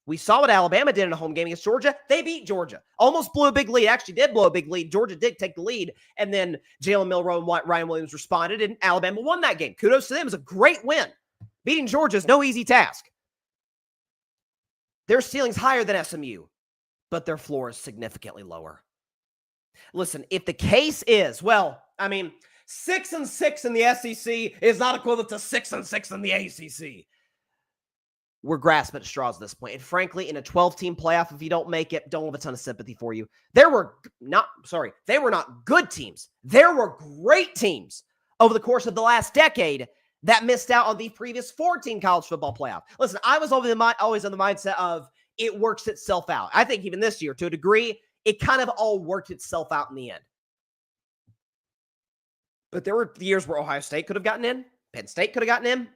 Speaker 3: We saw what Alabama did in a home game against Georgia. They beat Georgia. Almost blew a big lead. Actually did blow a big lead. Georgia did take the lead. And then Jalen Milroe and Ryan Williams responded, and Alabama won that game. Kudos to them. It was a great win. Beating Georgia is no easy task. Their ceiling's higher than SMU, but their floor is significantly lower. Listen, if the case is, 6-6 in the SEC is not equivalent to 6-6 in the ACC. we're grasping at straws at this point. And frankly, in a 12-team playoff, if you don't make it, don't have a ton of sympathy for you. They were not good teams. There were great teams over the course of the last decade that missed out on the previous 14 college football playoff. Listen, I was always on the mindset of it works itself out. I think even this year, to a degree, it kind of all worked itself out in the end. But there were years where Ohio State could have gotten in. Penn State could have gotten in.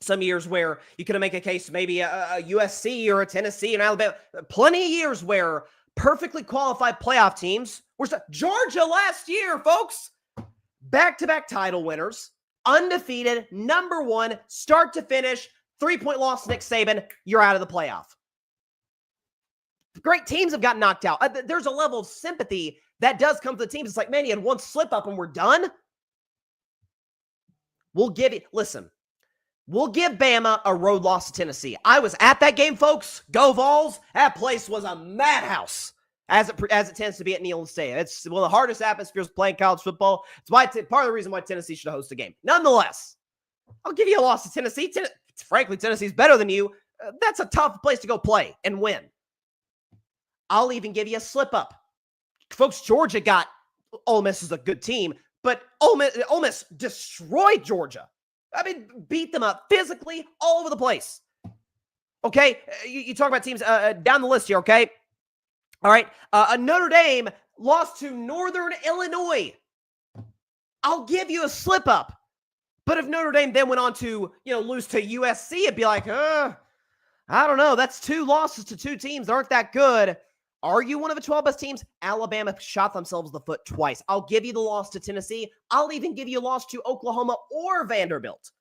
Speaker 3: Some years where you could have made a case, maybe a USC or a Tennessee and Alabama. Plenty of years where perfectly qualified playoff teams were Georgia last year, folks. Back-to-back title winners, undefeated, number one, start to finish, 3-point loss to Nick Saban, you're out of the playoff. Great teams have gotten knocked out. There's a level of sympathy that does come to the teams. It's like, man, you had one slip up and we're done. We'll give Bama a road loss to Tennessee. I was at that game, folks. Go Vols. That place was a madhouse, as it tends to be at Neyland Stadium. It's one of the hardest atmospheres playing college football. It's part of the reason why Tennessee should host a game. Nonetheless, I'll give you a loss to Tennessee. Frankly, Tennessee's better than you. That's a tough place to go play and win. I'll even give you a slip up. Folks, Georgia got Ole Miss is a good team, but Ole Miss destroyed Georgia. I mean, beat them up physically all over the place. Okay? You talk about teams down the list here, okay? All right. Notre Dame lost to Northern Illinois. I'll give you a slip up. But if Notre Dame then went on to, lose to USC, it'd be like, I don't know. That's 2 losses to 2 teams that aren't that good. Are you one of the 12 best teams? Alabama shot themselves in the foot twice. I'll give you the loss to Tennessee. I'll even give you a loss to Oklahoma or Vanderbilt.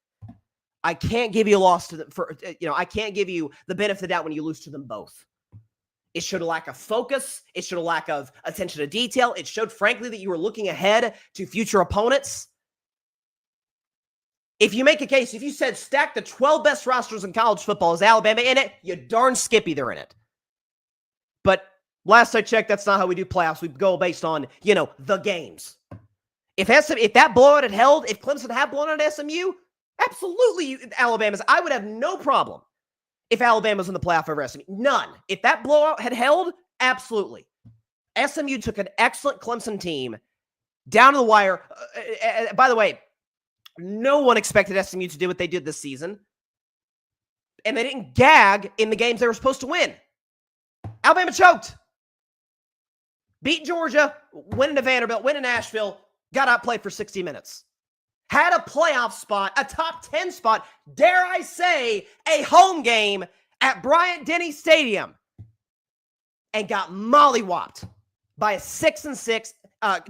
Speaker 3: I can't give you a loss I can't give you the benefit of the doubt when you lose to them both. It showed a lack of focus. It showed a lack of attention to detail. It showed, frankly, that you were looking ahead to future opponents. If you make a case, if you said stack the 12 best rosters in college football, is Alabama in it? You darn skippy they're in it. But last I checked, that's not how we do playoffs. We go based on, the games. If that blowout had held, if Clemson had blown out at SMU, absolutely Alabama's. I would have no problem if Alabama's in the playoff over SMU. None. If that blowout had held, absolutely. SMU took an excellent Clemson team down to the wire. By the way, no one expected SMU to do what they did this season. And they didn't gag in the games they were supposed to win. Alabama choked. Beat Georgia, went into Vanderbilt, went to Nashville, got outplayed for 60 minutes. Had a playoff spot, a top 10 spot, dare I say, a home game at Bryant-Denny Stadium, and got mollywopped by a 6-6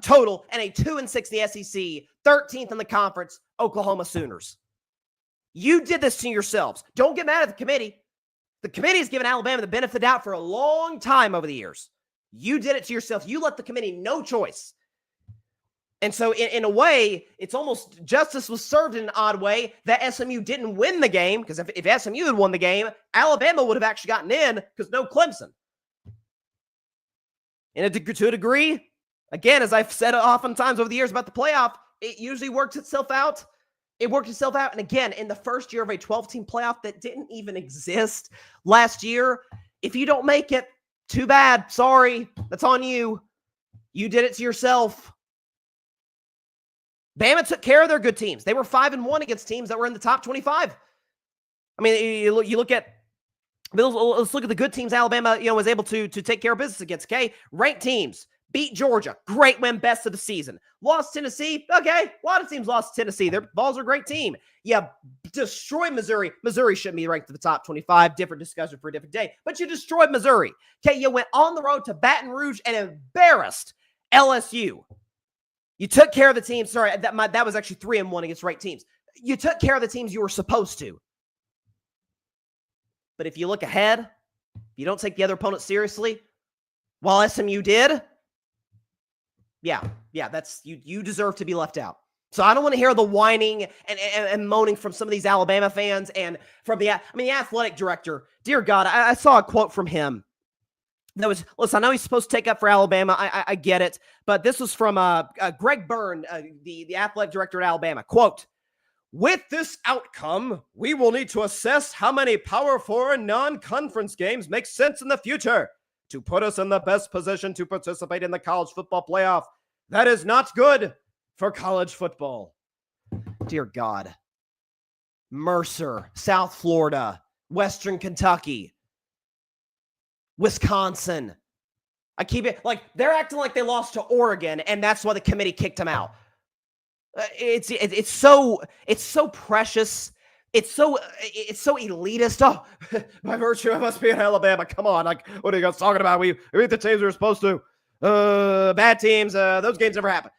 Speaker 3: total and a 2-6 in the SEC, 13th in the conference, Oklahoma Sooners. You did this to yourselves. Don't get mad at the committee. The committee has given Alabama the benefit of the doubt for a long time over the years. You did it to yourself. You let the committee no choice. And so in a way, it's almost justice was served in an odd way that SMU didn't win the game, because if SMU had won the game, Alabama would have actually gotten in because no Clemson. To a degree, again, as I've said oftentimes over the years about the playoff, it usually works itself out. It worked itself out. And again, in the first year of a 12-team playoff that didn't even exist last year, if you don't make it, too bad. Sorry. That's on you. You did it to yourself. Bama took care of their good teams. They were 5-1 against teams that were in the top 25. I mean, you look at, let's look at the good teams Alabama, was able to take care of business against. Okay, ranked teams beat Georgia, great win, best of the season. Lost Tennessee, okay. A lot of teams lost to Tennessee. Their Vols are a great team. Yeah, destroyed Missouri. Missouri shouldn't be ranked in the top 25. Different discussion for a different day. But you destroyed Missouri. Okay, you went on the road to Baton Rouge and embarrassed LSU. You took care of the team. Sorry, that was actually 3-1 against ranked teams. You took care of the teams you were supposed to. But if you look ahead, if you don't take the other opponent seriously, while SMU did, yeah, that's you deserve to be left out. So I don't want to hear the whining and moaning from some of these Alabama fans and from the athletic director. Dear God, I saw a quote from him. That was, listen, I know he's supposed to take up for Alabama. I get it. But this was from Greg Byrne, the athletic director at Alabama. Quote, With this outcome, we will need to assess how many Power 4 and non-conference games make sense in the future to put us in the best position to participate in the college football playoff. That is not good for college football. Dear God. Mercer, South Florida, Western Kentucky, Wisconsin. I keep it like they're acting like they lost to Oregon, and that's why the committee kicked them out. It's so precious. It's so elitist. Oh, by virtue, I must be in Alabama. Come on, like what are you guys talking about? We beat the teams we were supposed to. Bad teams. Those games never happen.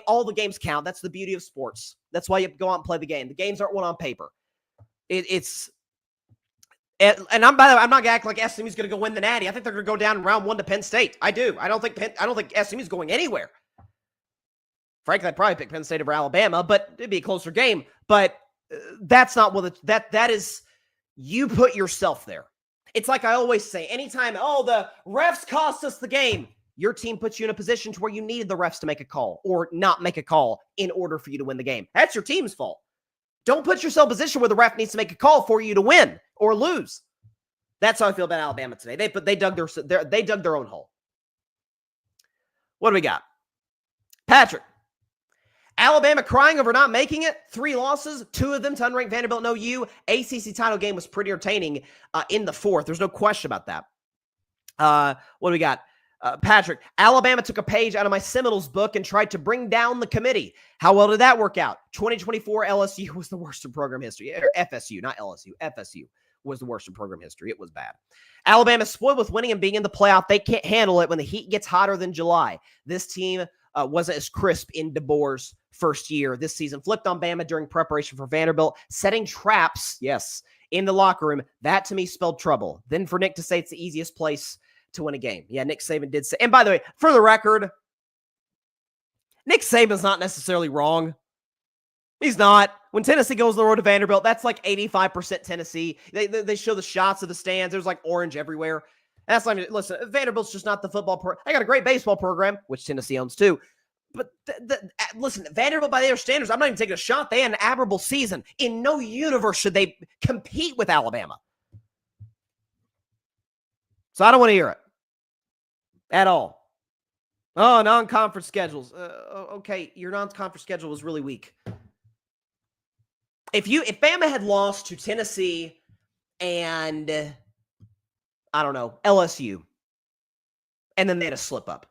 Speaker 3: All the games count. That's the beauty of sports. That's why you go out and play the game. The games aren't won on paper. And I'm not gonna act like SMU's gonna go win the Natty. I think they're gonna go down in round 1 to Penn State. I do. I don't think SMU's going anywhere. Frankly, I'd probably pick Penn State over Alabama, but it'd be a closer game. But that's not what that is. You put yourself there. It's like I always say, anytime, the refs cost us the game. Your team puts you in a position to where you needed the refs to make a call or not make a call in order for you to win the game. That's your team's fault. Don't put yourself in a position where the ref needs to make a call for you to win or lose. That's how I feel about Alabama today. They dug their own hole. What do we got? Patrick. Alabama crying over not making it. 3 losses, 2 of them to unranked Vanderbilt and OU. ACC title game was pretty entertaining in the 4th. There's no question about that. What do we got? Patrick, Alabama took a page out of my Seminoles book and tried to bring down the committee. How well did that work out? 2024 LSU was the worst in program history. FSU, not LSU. FSU was the worst in program history. It was bad. Alabama spoiled with winning and being in the playoff. They can't handle it when the heat gets hotter than July. This team wasn't as crisp in DeBoer's first year this season. Flipped on Bama during preparation for Vanderbilt, setting traps, yes, in the locker room. That to me spelled trouble. Then for Nick to say it's the easiest place to win a game. Yeah, Nick Saban did say. And by the way, for the record, Nick Saban's not necessarily wrong. He's not. When Tennessee goes on the road to Vanderbilt, that's like 85% Tennessee. They show the shots of the stands. There's like orange everywhere. And that's like, listen, Vanderbilt's just not the football program. They got a great baseball program, which Tennessee owns too. But listen, Vanderbilt, by their standards, I'm not even taking a shot. They had an admirable season. In no universe should they compete with Alabama. So I don't want to hear it at all. Oh, non-conference schedules. Okay, your non-conference schedule was really weak. If Bama had lost to Tennessee and I don't know, LSU, and then they had a slip up,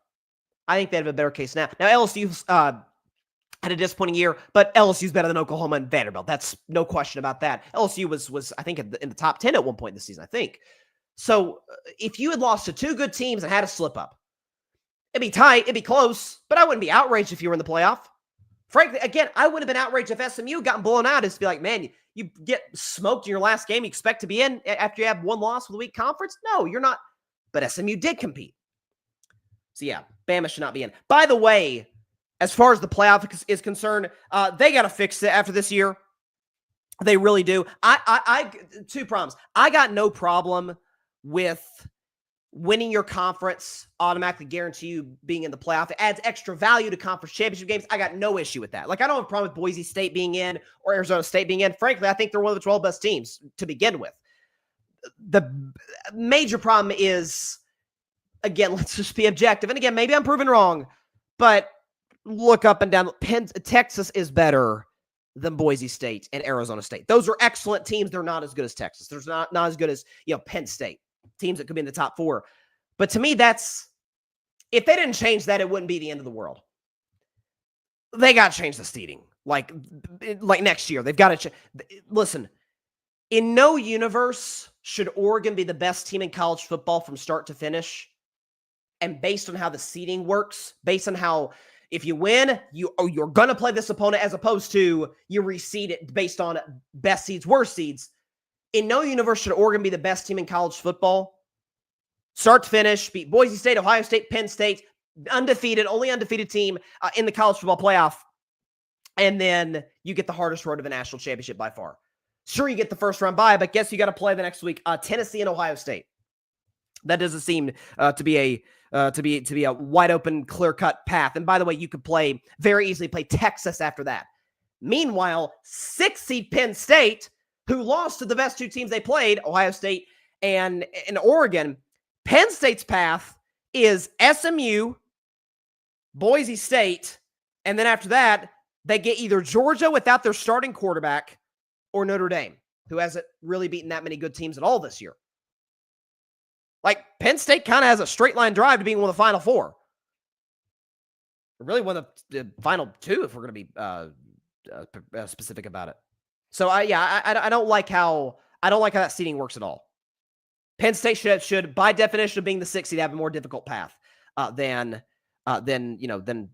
Speaker 3: I think they'd have a better case now. Now LSU's had a disappointing year, but LSU's better than Oklahoma and Vanderbilt. That's no question about that. LSU was I think in the top 10 at one point this season, I think. So if you had lost to 2 good teams and had a slip up, it'd be tight, it'd be close, but I wouldn't be outraged if you were in the playoff. Frankly, again, I wouldn't have been outraged if SMU gotten blown out. It's be like, man, you get smoked in your last game, you expect to be in after you have 1 loss with a weak conference? No, you're not. But SMU did compete. So yeah, Bama should not be in. By the way, as far as the playoff is concerned, they got to fix it after this year. They really do. I 2 problems. I got no problem with winning your conference automatically guarantee you being in the playoff. It adds extra value to conference championship games. I got no issue with that. Like, I don't have a problem with Boise State being in or Arizona State being in. Frankly, I think they're one of the 12 best teams to begin with. The major problem is, again, let's just be objective. And again, maybe I'm proven wrong, but look up and down. Texas is better than Boise State and Arizona State. Those are excellent teams. They're not as good as Texas. They're not as good as, Penn State. Teams that could be in the top 4. But to me, if they didn't change that, it wouldn't be the end of the world. They got to change the seeding. Like next year, they've got to listen, in no universe should Oregon be the best team in college football from start to finish. And based on how the seeding works, based on how if you win, you're going to play this opponent as opposed to you reseed it based on best seeds, worst seeds. In no universe should Oregon be the best team in college football. Start to finish, beat Boise State, Ohio State, Penn State, only undefeated team in the college football playoff. And then you get the hardest road to the national championship by far. Sure, you get the first round bye, but guess you got to play the next week, Tennessee and Ohio State. That doesn't seem to be a wide open, clear cut path. And by the way, you could very easily play Texas after that. Meanwhile, 6th seed Penn State, who lost to the best two teams they played, Ohio State and Oregon, Penn State's path is SMU, Boise State, and then after that, they get either Georgia without their starting quarterback or Notre Dame, who hasn't really beaten that many good teams at all this year. Like, Penn State kind of has a straight line drive to being one of the Final Four. Really one of the Final Two, if we're going to be specific about it. So, I don't like how that seeding works at all. Penn State should, by definition of being the 6th seed, have a more difficult path than Oregon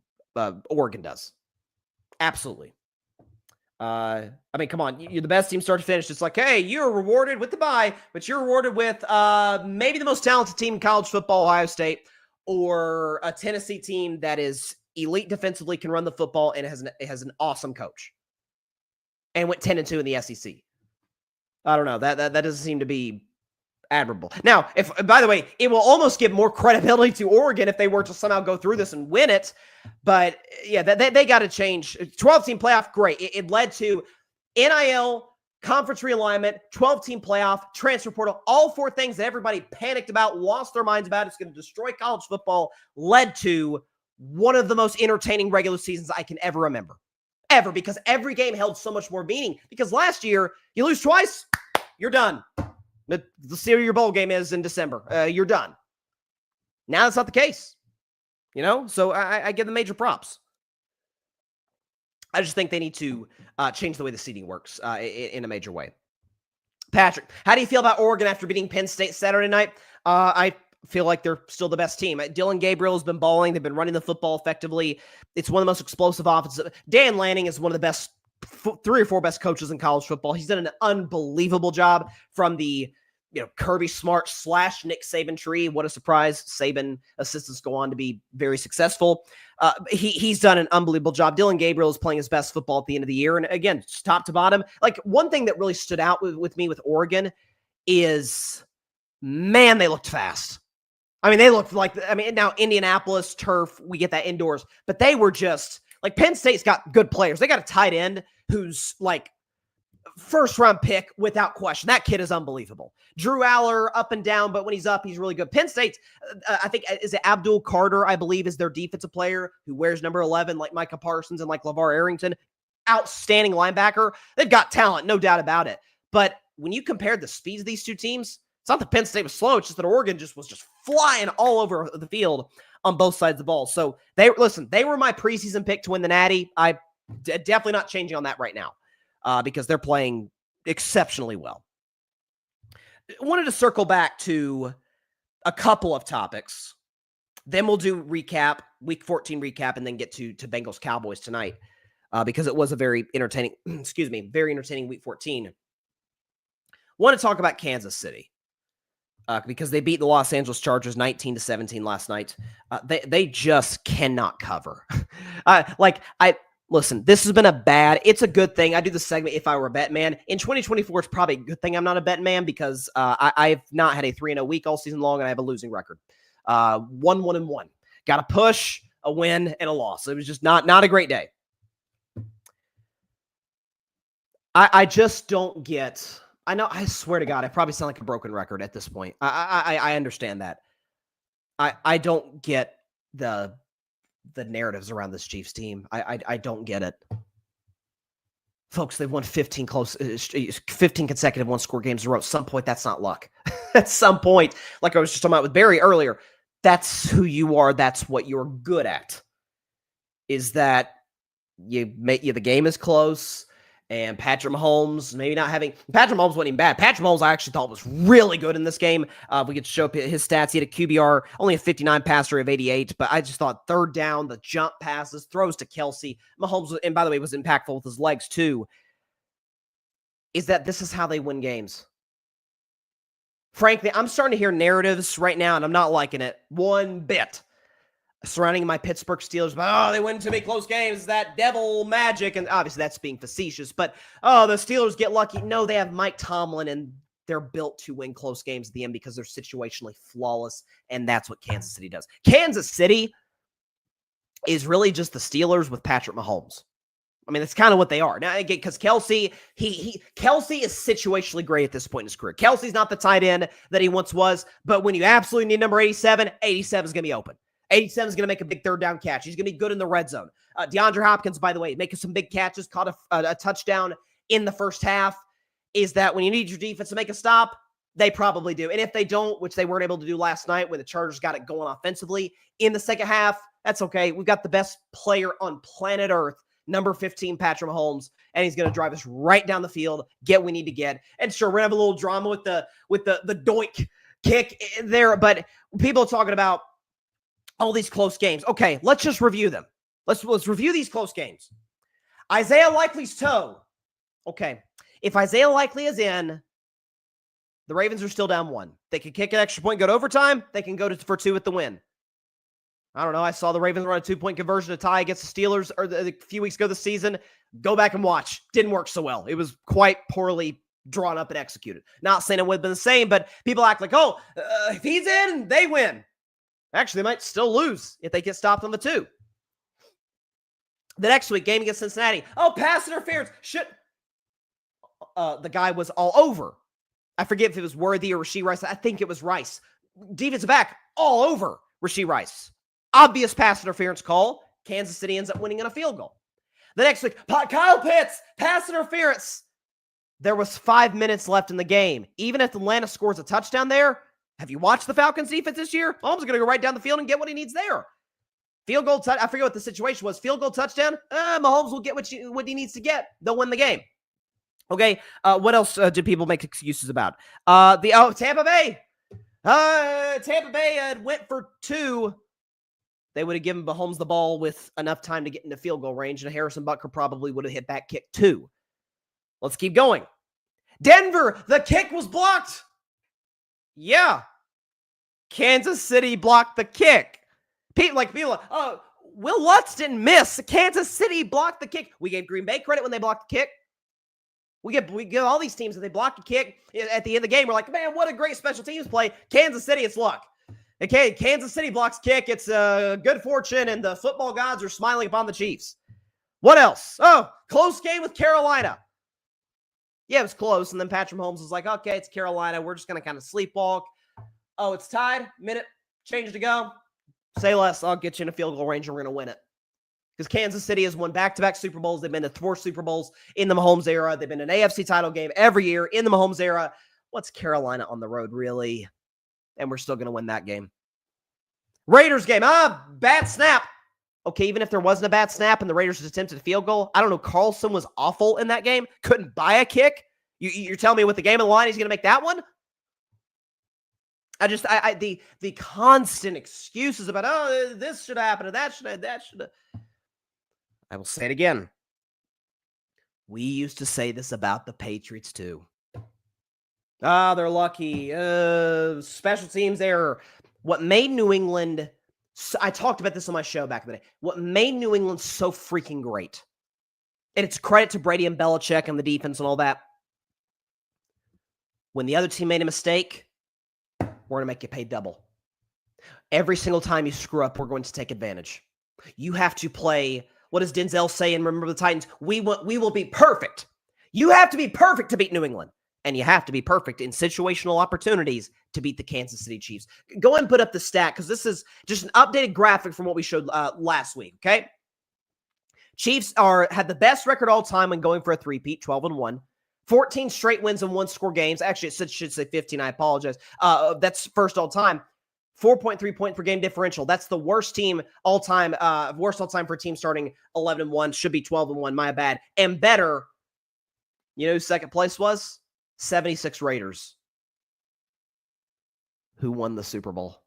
Speaker 3: does. Absolutely. I mean, come on. You're the best team start to finish. It's like, hey, you're rewarded with the bye, but you're rewarded with maybe the most talented team in college football, Ohio State, or a Tennessee team that is elite defensively, can run the football, and it has an awesome coach, and went 10-2 in the SEC. I don't know. That doesn't seem to be admirable. Now, if, by the way, it will almost give more credibility to Oregon if they were to somehow go through this and win it. But yeah, they got to change. 12-team playoff, great. It led to NIL, conference realignment, 12-team playoff, transfer portal, all 4 things that everybody panicked about, lost their minds about. It's going to destroy college football, led to one of the most entertaining regular seasons I can ever remember. Ever, because every game held so much more meaning. Because last year, you lose twice, you're done. Let's see what your bowl game is in December. You're done. Now that's not the case. So I give them major props. I just think they need to change the way the seeding works in a major way. Patrick, how do you feel about Oregon after beating Penn State Saturday night? I feel like they're still the best team. Dylan Gabriel has been balling. They've been running the football effectively. It's one of the most explosive offenses. Dan Lanning is one of the best 3 or 4 best coaches in college football. He's done an unbelievable job from the Kirby Smart / Nick Saban tree. What a surprise. Saban assistants go on to be very successful. He's done an unbelievable job. Dylan Gabriel is playing his best football at the end of the year. And again, top to bottom, like one thing that really stood out with me with Oregon is, man, they looked fast. I mean, they looked like, now Indianapolis turf, we get that indoors, but they were just like, Penn State's got good players. They got a tight end who's like first round pick without question. That kid is unbelievable. Drew Aller up and down, but when he's up, he's really good. Penn State, I think, is it Abdul Carter, I believe, is their defensive player who wears number 11, like Micah Parsons and like LeVar Arrington. Outstanding linebacker. They've got talent, no doubt about it. But when you compare the speeds of these two teams, it's not that Penn State was slow. It's just that Oregon was flying all over the field on both sides of the ball. So they were my preseason pick to win the Natty. I definitely not changing on that right now because they're playing exceptionally well. I wanted to circle back to a couple of topics. Then we'll do recap, week 14 recap, and then get to Bengals Cowboys tonight because it was a very entertaining, very entertaining week 14. Want to talk about Kansas City. Because they beat the Los Angeles Chargers 19-17 last night. They just cannot cover. Listen, this has been it's a good thing. I do the segment If I Were a Bet Man. In 2024, it's probably a good thing I'm not a bet man because I've not had a 3-0 week all season long and I have a losing record. 1-1-1. Got a push, a win, and a loss. It was just not a great day. I just don't get... I know, I swear to God, I probably sound like a broken record at this point. I understand that. I don't get the narratives around this Chiefs team. I don't get it. Folks, they've won 15 consecutive one-score games in a row. At some point, that's not luck. At some point, like I was just talking about with Barry earlier, that's who you are. That's what you're good at. Is that the game is close. And Patrick Mahomes, Patrick Mahomes wasn't even bad. Patrick Mahomes, I actually thought was really good in this game. We could show up his stats. He had a QBR, only a 59 passer of 88, but I just thought third down, the jump passes, throws to Kelsey. Mahomes, and by the way, was impactful with his legs too. Is that this is how they win games. Frankly, I'm starting to hear narratives right now, and I'm not liking it one bit. Surrounding my Pittsburgh Steelers, but they win too many close games, that devil magic, and obviously that's being facetious, but the Steelers get lucky. No, they have Mike Tomlin, and they're built to win close games at the end because they're situationally flawless, and that's what Kansas City does. Kansas City is really just the Steelers with Patrick Mahomes. I mean, that's kind of what they are. Now, again, because Kelsey, Kelsey is situationally great at this point in his career. Kelsey's not the tight end that he once was, but when you absolutely need number 87, 87 is going to be open. 87 is going to make a big third down catch. He's going to be good in the red zone. DeAndre Hopkins, by the way, making some big catches, caught a touchdown in the first half. Is that when you need your defense to make a stop, they probably do. And if they don't, which they weren't able to do last night when the Chargers got it going offensively in the second half, that's okay. We've got the best player on planet Earth, number 15, Patrick Mahomes, and he's going to drive us right down the field, get what we need to get. And sure, we're going to have a little drama with the doink kick there, but people are talking about all these close games. Okay, let's just review them. Let's review these close games. Isaiah Likely's toe. Okay, if Isaiah Likely is in, the Ravens are still down 1. They can kick an extra point, go to overtime. They can go for 2 with the win. I don't know. I saw the Ravens run a 2-point conversion to tie against the Steelers a few weeks ago this season. Go back and watch. Didn't work so well. It was quite poorly drawn up and executed. Not saying it would have been the same, but people act like, if he's in, they win. Actually, they might still lose if they get stopped on the 2. The next week, game against Cincinnati. Pass interference. The guy was all over. I forget if it was Worthy or Rashee Rice. I think it was Rice. Defensive back, all over Rashee Rice. Obvious pass interference call. Kansas City ends up winning on a field goal. The next week, Kyle Pitts, pass interference. There was 5 minutes left in the game. Even if Atlanta scores a touchdown there, have you watched the Falcons defense this year? Mahomes is going to go right down the field and get what he needs there. Field goal, I forget what the situation was. Field goal touchdown, Mahomes will get what he needs to get. They'll win the game. Okay, what else did people make excuses about? Tampa Bay. Tampa Bay went for 2. They would have given Mahomes the ball with enough time to get into field goal range, and Harrison Butker probably would have hit that kick too. Let's keep going. Denver, the kick was blocked. Yeah. Kansas City blocked the kick. Will Lutz didn't miss. Kansas City blocked the kick. We gave Green Bay credit when they blocked the kick. We give all these teams that they block a kick at the end of the game. We're like, man, what a great special teams play. Kansas City, it's luck. Okay, Kansas City blocks kick. It's good fortune, and the football gods are smiling upon the Chiefs. What else? Close game with Carolina. Yeah, it was close, and then Patrick Mahomes was like, okay, it's Carolina. We're just going to kind of sleepwalk. It's tied. Minute, change to go. Say less. I'll get you in a field goal range, and we're going to win it. Because Kansas City has won back-to-back Super Bowls. They've been to 4 Super Bowls in the Mahomes era. They've been an AFC title game every year in the Mahomes era. What's Carolina on the road, really? And we're still going to win that game. Raiders game. Bad snap. Okay, even if there wasn't a bad snap and the Raiders attempted a field goal, I don't know. Carlson was awful in that game. Couldn't buy a kick. You're telling me with the game on the line, he's going to make that one? The constant excuses about, this should happen, or that should. I will say it again. We used to say this about the Patriots too. They're lucky. Special teams error. What made New England, I talked about this on my show back in the day, what made New England so freaking great, and it's credit to Brady and Belichick and the defense and all that, when the other team made a mistake, we're going to make you pay double. Every single time you screw up, we're going to take advantage. You have to play, what does Denzel say in Remember the Titans? We will be perfect. You have to be perfect to beat New England. And you have to be perfect in situational opportunities to beat the Kansas City Chiefs. Go ahead and put up the stat, because this is just an updated graphic from what we showed last week, okay? Chiefs had the best record all time when going for a three-peat, 12-1. 14 straight wins in one-score games. Actually, it should say 15. I apologize. That's first all time. 4.3 point per game differential. That's the worst team all time. Worst all time for a team starting 11-1. Should be 12-1. My bad. And better. You know who second place was? 76 Raiders. Who won the Super Bowl?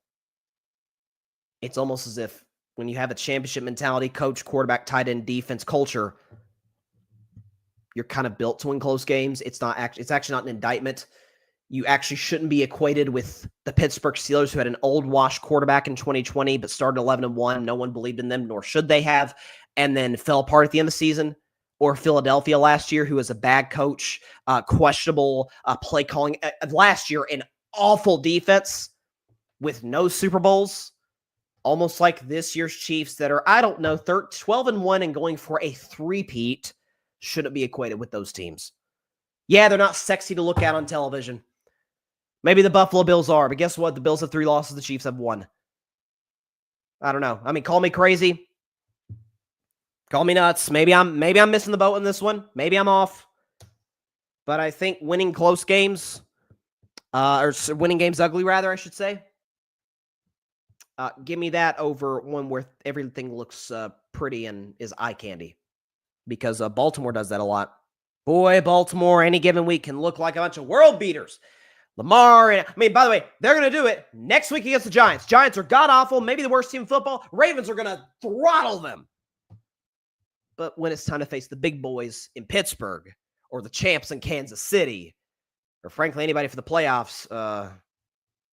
Speaker 3: It's almost as if when you have a championship mentality, coach, quarterback, tight end, defense, culture, you're kind of built to win close games. It's actually not an indictment. You actually shouldn't be equated with the Pittsburgh Steelers, who had an old wash quarterback in 2020, but started 11-1. No one believed in them, nor should they have, and then fell apart at the end of the season. Or Philadelphia last year, who was a bad coach, questionable play calling. Last year, an awful defense with no Super Bowls. almost like this year's Chiefs that are, I don't know, 12-1 and going for a three-peat shouldn't be equated with those teams. Yeah, they're not sexy to look at on television. Maybe the Buffalo Bills are, but guess what? The Bills have 3 losses. The Chiefs have 1. I don't know. I mean, call me crazy. Call me nuts. Maybe I'm missing the boat in this one. Maybe I'm off. But I think winning close games, or winning games ugly, rather, I should say. Give me that over one where everything looks pretty and is eye candy. Because Baltimore does that a lot. Boy, Baltimore, any given week can look like a bunch of world beaters. Lamar, and I mean, by the way, they're going to do it next week against the Giants. Giants are god-awful, maybe the worst team in football. Ravens are going to throttle them. But when it's time to face the big boys in Pittsburgh, or the champs in Kansas City, or frankly, anybody for the playoffs,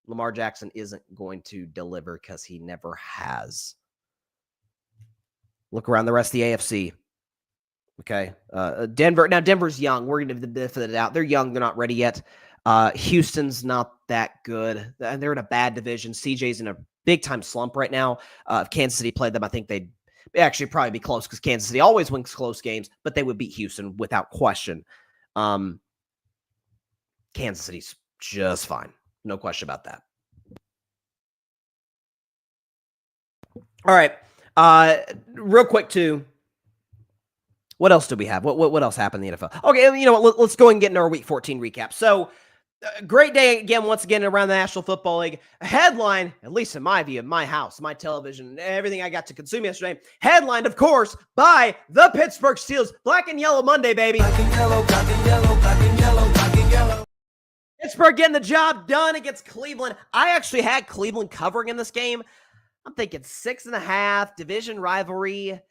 Speaker 3: Lamar Jackson isn't going to deliver because he never has. Look around the rest of the AFC. Okay. Denver. Now, Denver's young. We're going to give the benefit of the doubt. They're young. They're not ready yet. Houston's not that good. They're in a bad division. CJ's in a big-time slump right now. If Kansas City played them, I think they'd actually probably be close because Kansas City always wins close games, but they would beat Houston without question. Kansas City's just fine. No question about that. All right. Real quick, too. What else do we have? What else happened in the NFL? Okay, you know what? Let's go and get into our Week 14 recap. So, great day again, once again, around the National Football League. A headline, at least in my view, my house, my television, everything I got to consume yesterday, headlined, of course, by the Pittsburgh Steelers. Black and yellow Monday, baby.
Speaker 2: Black and yellow, black and yellow, black and yellow, black and yellow.
Speaker 3: Pittsburgh getting the job done against Cleveland. I actually had Cleveland covering in this game. I'm thinking 6.5, division rivalry.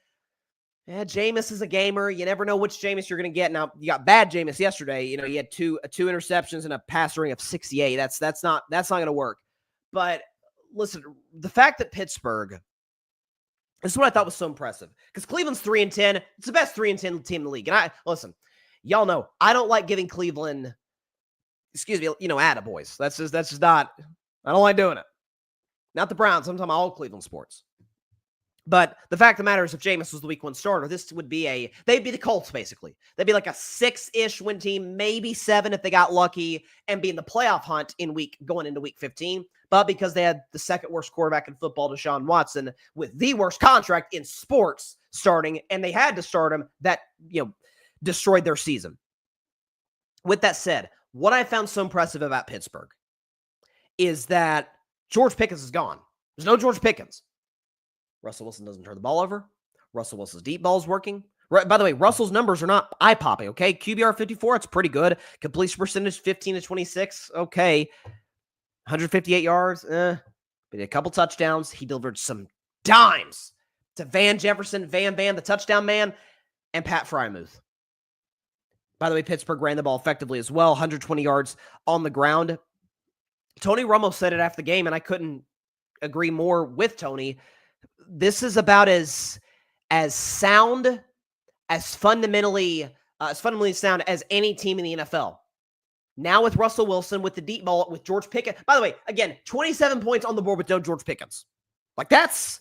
Speaker 3: Yeah, Jameis is a gamer. You never know which Jameis you're going to get. Now, you got bad Jameis yesterday. You know, he had two interceptions and a passer rating of 68. That's not going to work. But listen, the fact that Pittsburgh, this is what I thought was so impressive. Because Cleveland's 3-10. It's the best 3-10 team in the league. And listen, y'all know, I don't like giving Cleveland, attaboys. That's just not, I don't like doing it. Not the Browns. I'm talking about all Cleveland sports. But the fact of the matter is, if Jameis was the week 1 starter, this would be they'd be the Colts, basically. They'd be like a 6-ish win team, maybe 7 if they got lucky, and be in the playoff hunt going into week 15. But because they had the second worst quarterback in football, Deshaun Watson, with the worst contract in sports starting, and they had to start him, that, destroyed their season. With that said, what I found so impressive about Pittsburgh is that George Pickens is gone. There's no George Pickens. Russell Wilson doesn't turn the ball over. Russell Wilson's deep ball is working. Right, by the way, Russell's numbers are not eye-popping, okay? QBR 54, it's pretty good. Completion percentage 15-26, okay. 158 yards, but a couple touchdowns. He delivered some dimes to Van Jefferson, Van, the touchdown man, and Pat Freiermuth. By the way, Pittsburgh ran the ball effectively as well, 120 yards on the ground. Tony Romo said it after the game, and I couldn't agree more with Tony. This is about as sound, as fundamentally sound as any team in the NFL. Now with Russell Wilson, with the deep ball, with George Pickens. By the way, again, 27 points on the board with no George Pickens. Like that's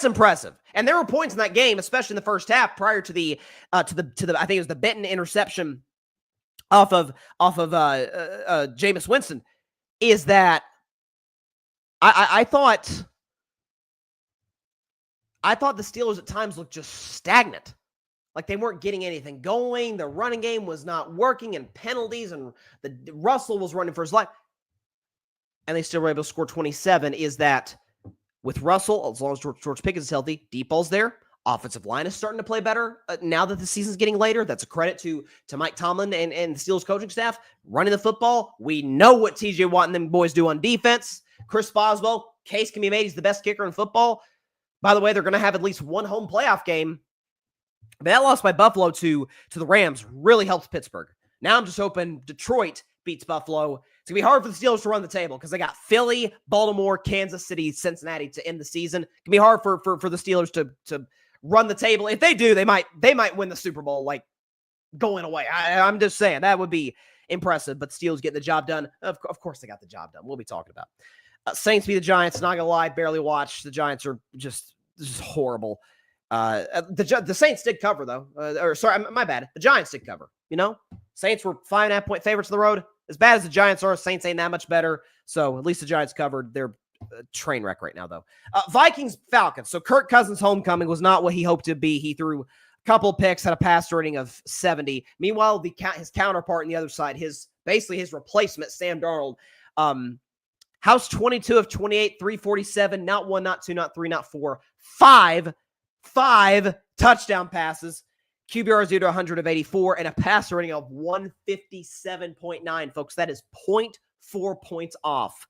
Speaker 3: impressive. And there were points in that game, especially in the first half, prior to the I think it was the Benton interception off of Jameis Winston. Is that I thought the Steelers at times looked just stagnant. Like they weren't getting anything going. The running game was not working, and penalties, and Russell was running for his life. And they still were able to score 27. Is that with Russell, as long as George Pickens is healthy, deep ball's there. Offensive line is starting to play better now that the season's getting later. That's a credit to Mike Tomlin and the Steelers coaching staff. Running the football. We know what TJ Watt and them boys do on defense. Chris Boswell, case can be made. He's the best kicker in football. By the way, they're going to have at least one home playoff game. That loss by Buffalo to the Rams really helps Pittsburgh. Now I'm just hoping Detroit beats Buffalo. It's going to be hard for the Steelers to run the table because they got Philly, Baltimore, Kansas City, Cincinnati to end the season. It can be hard for the Steelers to run the table. If they do, they might win the Super Bowl like going away. I'm just saying that would be impressive, but Steelers getting the job done. Of course they got the job done. We'll be talking about. Saints beat the Giants. Not gonna lie, barely watched. The Giants are just horrible. The Saints did cover though. My bad. The Giants did cover. Saints were 5.5-point favorites on the road. As bad as the Giants are, Saints ain't that much better. So at least the Giants covered. They're a train wreck right now though. Vikings Falcons. So Kirk Cousins' homecoming was not what he hoped to be. He threw a couple picks, had a passer rating of 70. Meanwhile, his counterpart on the other side, his replacement, Sam Darnold, house 22 of 28, 347, not 1, not 2, not 3, not 4, 5 touchdown passes, QBR 0 to 100 of 84, and a passer rating of 157.9. Folks, that is 0.4 points off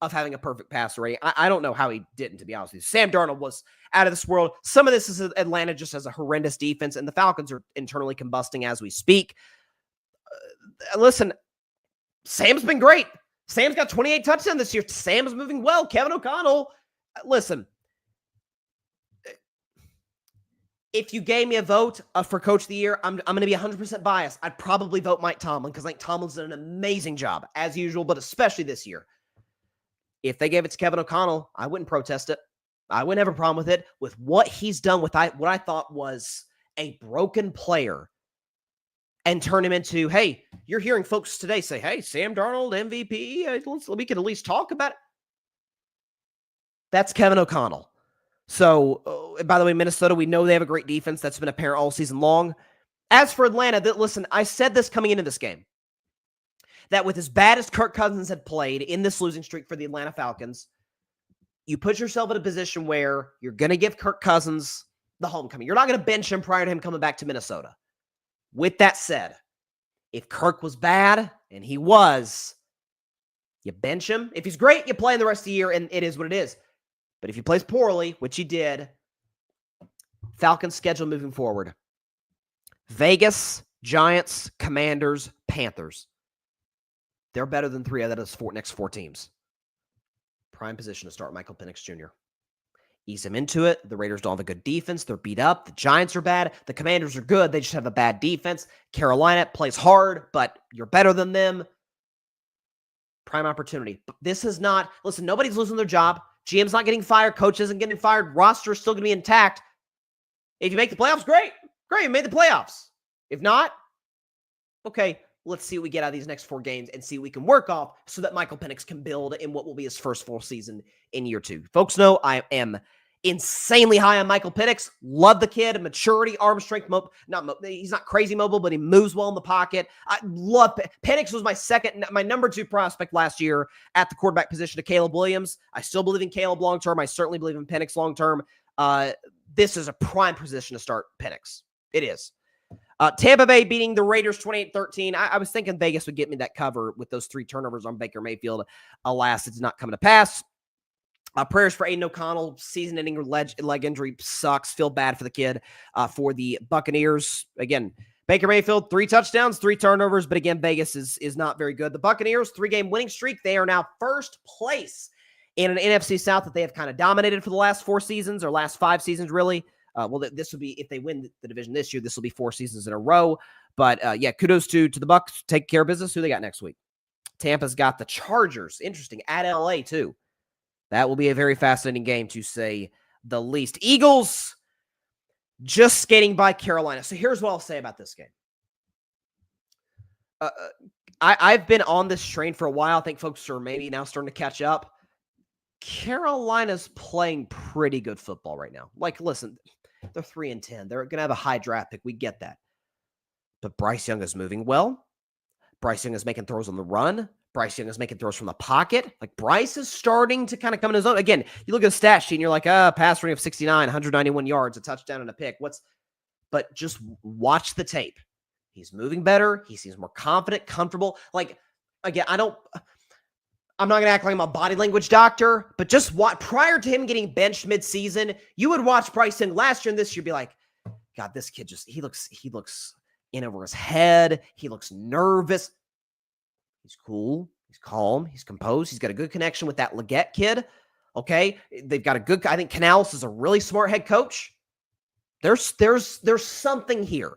Speaker 3: of having a perfect passer rating. I don't know how he didn't, to be honest with you. Sam Darnold was out of this world. Some of this is Atlanta just has a horrendous defense, and the Falcons are internally combusting as we speak. Listen, Sam's been great. Sam's got 28 touchdowns this year. Sam's moving well. Kevin O'Connell, listen, if you gave me a vote for Coach of the Year, I'm going to be 100% biased. I'd probably vote Mike Tomlin because I think Tomlin's done an amazing job, as usual, but especially this year. If they gave it to Kevin O'Connell, I wouldn't protest it. I wouldn't have a problem with it. With what he's done with what I thought was a broken player and turn him into, hey, you're hearing folks today say, hey, Sam Darnold, MVP, we can at least talk about it. That's Kevin O'Connell. So, by the way, Minnesota, we know they have a great defense. That's been apparent all season long. As for Atlanta, listen, I said this coming into this game, that with as bad as Kirk Cousins had played in this losing streak for the Atlanta Falcons, you put yourself in a position where you're going to give Kirk Cousins the homecoming. You're not going to bench him prior to him coming back to Minnesota. With that said, if Kirk was bad, and he was, you bench him. If he's great, you play him the rest of the year, and it is what it is. But if he plays poorly, which he did, Falcons schedule moving forward: Vegas, Giants, Commanders, Panthers. They're better than 3 of those next 4 teams. Prime position to start Michael Penix Jr. Ease him into it. The Raiders don't have a good defense. They're beat up. The Giants are bad. The Commanders are good. They just have a bad defense. Carolina plays hard, but you're better than them. Prime opportunity. But this is not, listen, nobody's losing their job. GM's not getting fired. Coach isn't getting fired. Roster is still going to be intact. If you make the playoffs, great. Great, you made the playoffs. If not, okay, let's see what we get out of these next 4 games and see what we can work off so that Michael Penix can build in what will be his first full season in year 2. Folks know I am insanely high on Michael Penix. Love the kid, maturity, arm strength. He's not crazy mobile, but he moves well in the pocket. I love Penix. Was my number 2 prospect last year at the quarterback position to Caleb Williams. I still believe in Caleb long term. I certainly believe in Penix long term. This is a prime position to start Penix. It is. Tampa Bay beating the Raiders 28-13. I was thinking Vegas would get me that cover with those 3 turnovers on Baker Mayfield. Alas, it's not coming to pass. Prayers for Aiden O'Connell. Season-ending leg injury sucks. Feel bad for the kid. For the Buccaneers, again, Baker Mayfield, 3 touchdowns, 3 turnovers, but again, Vegas is not very good. The Buccaneers, 3-game winning streak. They are now first place in an NFC South that they have kind of dominated for the last 4 seasons, or last 5 seasons, really. This will be, if they win the division this year, this will be 4 seasons in a row. But kudos to the Bucs. Take care of business. Who they got next week? Tampa's got the Chargers. Interesting. At LA, too. That will be a very fascinating game, to say the least. Eagles just skating by Carolina. So here's what I'll say about this game. I've been on this train for a while. I think folks are maybe now starting to catch up. Carolina's playing pretty good football right now. Like, listen, they're 3-10. They're going to have a high draft pick. We get that. But Bryce Young is moving well. Bryce Young is making throws on the run. Bryce Young is making throws from the pocket. Like, Bryce is starting to kind of come in his own. Again, you look at the stat sheet and you're like, pass rating of 69, 191 yards, a touchdown and a pick. But just watch the tape. He's moving better. He seems more confident, comfortable. Like, again, I'm not going to act like I'm a body language doctor, but just prior to him getting benched midseason, you would watch Bryce Young last year and this year be like, God, this kid he looks in over his head. He looks nervous. He's cool. He's calm. He's composed. He's got a good connection with that Leggett kid. Okay. They've got I think Canales is a really smart head coach. There's something here.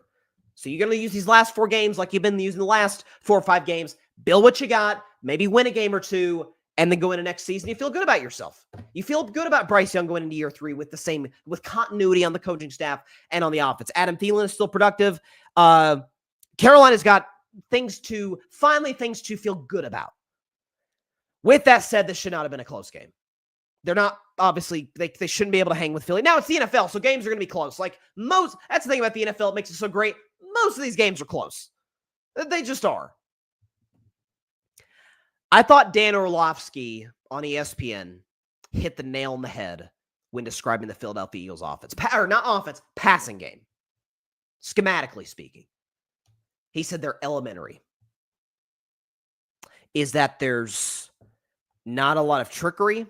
Speaker 3: So you're going to use these last 4 games like you've been using the last 4 or 5 games. Build what you got, maybe win a game or 2, And then go into next season, you feel good about yourself. You feel good about Bryce Young going into year 3 with continuity on the coaching staff and on the offense. Adam Thielen is still productive. Carolina's got things to feel good about. With that said, this should not have been a close game. They're not, obviously, they shouldn't be able to hang with Philly. Now, it's the NFL, so games are going to be close. That's the thing about the NFL. It makes it so great. Most of these games are close. They just are. I thought Dan Orlovsky on ESPN hit the nail on the head when describing the Philadelphia Eagles offense. Passing game. Schematically speaking. He said they're elementary. Is that there's not a lot of trickery.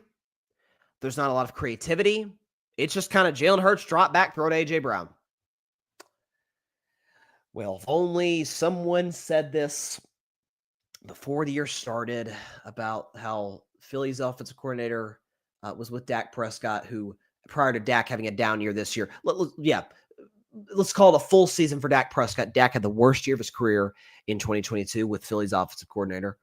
Speaker 3: There's not a lot of creativity. It's just kind of Jalen Hurts, drop back, throw to A.J. Brown. Well, if only someone said this before the year started about how Philly's offensive coordinator was with Dak Prescott, who prior to Dak having a down year this year, let's call it a full season for Dak Prescott. Dak had the worst year of his career in 2022 with Philly's offensive coordinator.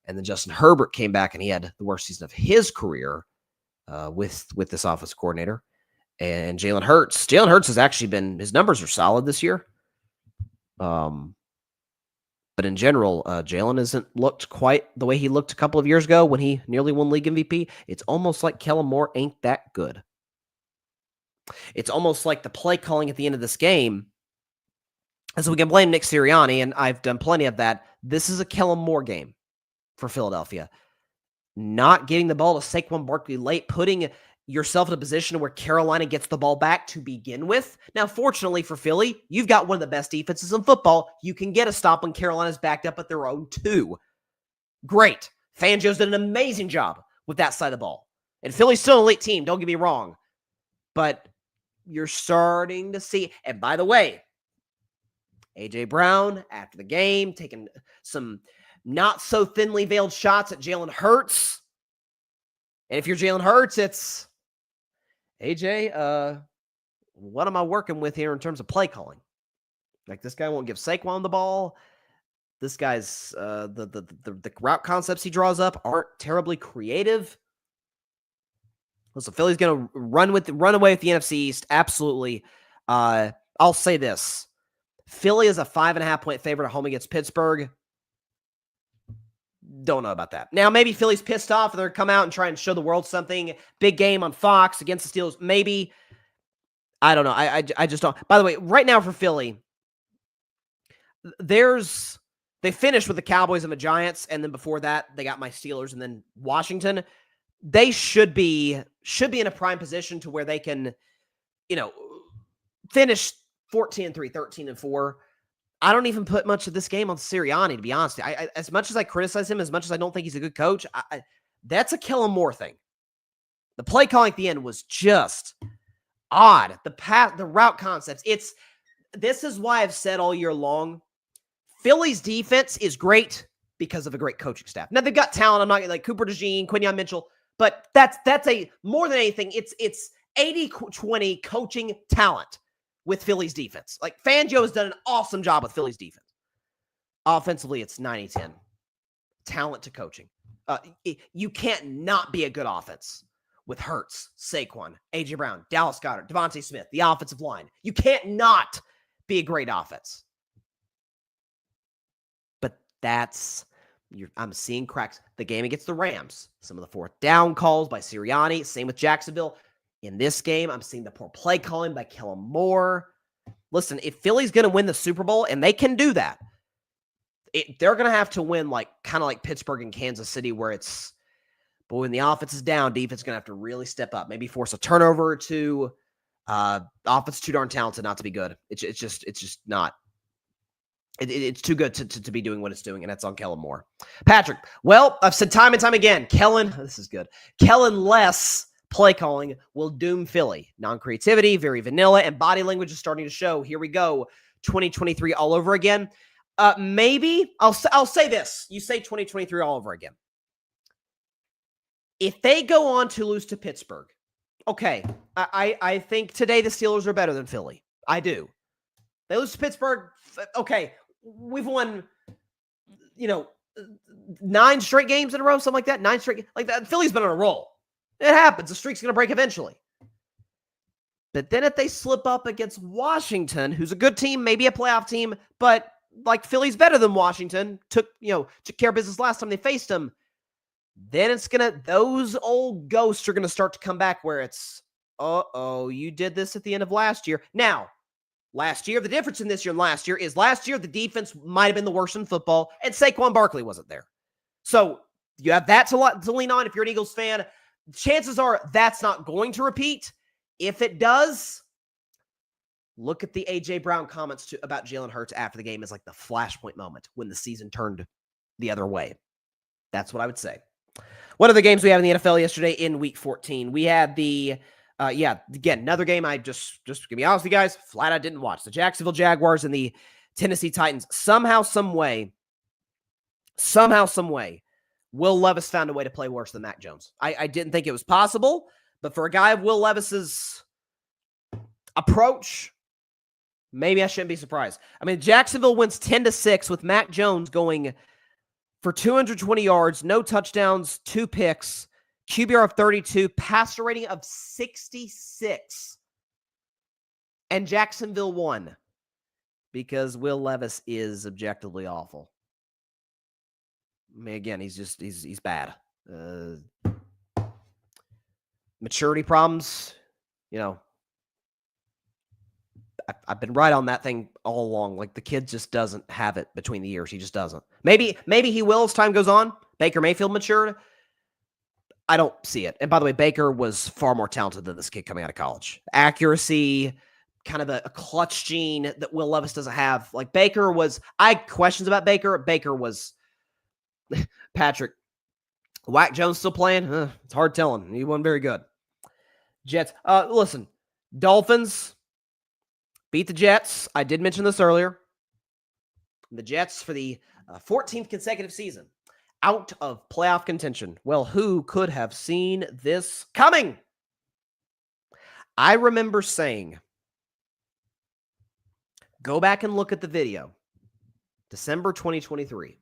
Speaker 3: And then Justin Herbert came back and he had the worst season of his career with this offensive coordinator. And Jalen Hurts has actually been, his numbers are solid this year. But in general, Jalen hasn't looked quite the way he looked a couple of years ago when he nearly won league MVP. It's almost like Kellen Moore ain't that good. It's almost like the play calling at the end of this game. And so we can blame Nick Sirianni, and I've done plenty of that. This is a Kellen Moore game for Philadelphia. Not getting the ball to Saquon Barkley late, putting yourself in a position where Carolina gets the ball back to begin with. Now, fortunately for Philly, you've got one of the best defenses in football. You can get a stop when Carolina's backed up at their own 2. Great. Fangio's done an amazing job with that side of the ball. And Philly's still an elite team, don't get me wrong. But you're starting to see, and by the way, A.J. Brown, after the game, taking some not so thinly veiled shots at Jalen Hurts. And if you're Jalen Hurts, it's, AJ, what am I working with here in terms of play calling? Like, this guy won't give Saquon the ball. This guy's the route concepts he draws up aren't terribly creative. Listen, Philly's going to run away with the NFC East. Absolutely. I'll say this: Philly is a 5.5-point favorite at home against Pittsburgh. Don't know about that. Now, maybe Philly's pissed off and they're come out and try and show the world something. Big game on Fox against the Steelers. Maybe. I don't know. I just don't. By the way, right now for Philly, they finished with the Cowboys and the Giants, and then before that, they got my Steelers and then Washington. They should be in a prime position to where they can, finish 14-3, 13-4. I don't even put much of this game on Sirianni, to be honest. I as much as I criticize him, as much as I don't think he's a good coach, that's a Kellen Moore thing. The play calling at the end was just odd. The route concepts. This is why I've said all year long, Philly's defense is great because of a great coaching staff. Now, they've got talent. I'm not like Cooper DeJean, Quinyon Mitchell, but that's a more than anything, it's 80-20 coaching talent with Philly's defense. Like, Fangio has done an awesome job with Philly's defense. Offensively, it's 90-10. Talent to coaching. You can't not be a good offense with Hurts, Saquon, A.J. Brown, Dallas Goedert, Devontae Smith, the offensive line. You can't not be a great offense. But I'm seeing cracks. The game against the Rams, some of the fourth down calls by Sirianni, same with Jacksonville. In this game, I'm seeing the poor play calling by Kellen Moore. Listen, if Philly's going to win the Super Bowl, and they can do that, they're going to have to win kind of like Pittsburgh and Kansas City, where it's, boy, when the offense is down, defense is going to have to really step up. Maybe force a turnover or two. Offense too darn talented not to be good. It's just not. It's too good to be doing what it's doing, and that's on Kellen Moore. Patrick, well, I've said time and time again, this is good. Kellen-less play calling will doom Philly. Non-creativity, very vanilla, and body language is starting to show. Here we go, 2023 all over again. Maybe I'll say this. You say 2023 all over again. If they go on to lose to Pittsburgh, okay, I think today the Steelers are better than Philly. I do. They lose to Pittsburgh, okay, we've won, 9 straight games in a row, something like that. 9 straight, like that. Philly's been on a roll. It happens. The streak's going to break eventually. But then if they slip up against Washington, who's a good team, maybe a playoff team, but like Philly's better than Washington, took care of business last time they faced them, then those old ghosts are going to start to come back where it's, you did this at the end of last year. Now, last year, the difference in this year and last year is last year, the defense might have been the worst in football, and Saquon Barkley wasn't there. So you have that to lean on if you're an Eagles fan. Chances are that's not going to repeat. If it does, look at the A.J. Brown comments about Jalen Hurts after the game as like the flashpoint moment when the season turned the other way. That's what I would say. What are the games we have in the NFL yesterday in Week 14? We had again, another game I just to be honest with you guys, flat out didn't watch. The Jacksonville Jaguars and the Tennessee Titans. Somehow, some way, Will Levis found a way to play worse than Mac Jones. I didn't think it was possible, but for a guy of Will Levis's approach, maybe I shouldn't be surprised. I mean, Jacksonville wins 10-6 with Mac Jones going for 220 yards, no touchdowns, 2 picks, QBR of 32, passer rating of 66. And Jacksonville won because Will Levis is objectively awful. I mean, again, he's bad. Maturity problems, I've been right on that thing all along. Like, the kid just doesn't have it between the years. He just doesn't. Maybe he will as time goes on. Baker Mayfield matured. I don't see it. And by the way, Baker was far more talented than this kid coming out of college. Accuracy, kind of a clutch gene that Will Levis doesn't have. Like, I had questions about Baker. Baker was Patrick. Whack Jones still playing? It's hard telling. He wasn't very good. Jets. Listen, Dolphins beat the Jets. I did mention this earlier. The Jets for the 14th consecutive season out of playoff contention. Well, who could have seen this coming? I remember saying, go back and look at the video. December 2023.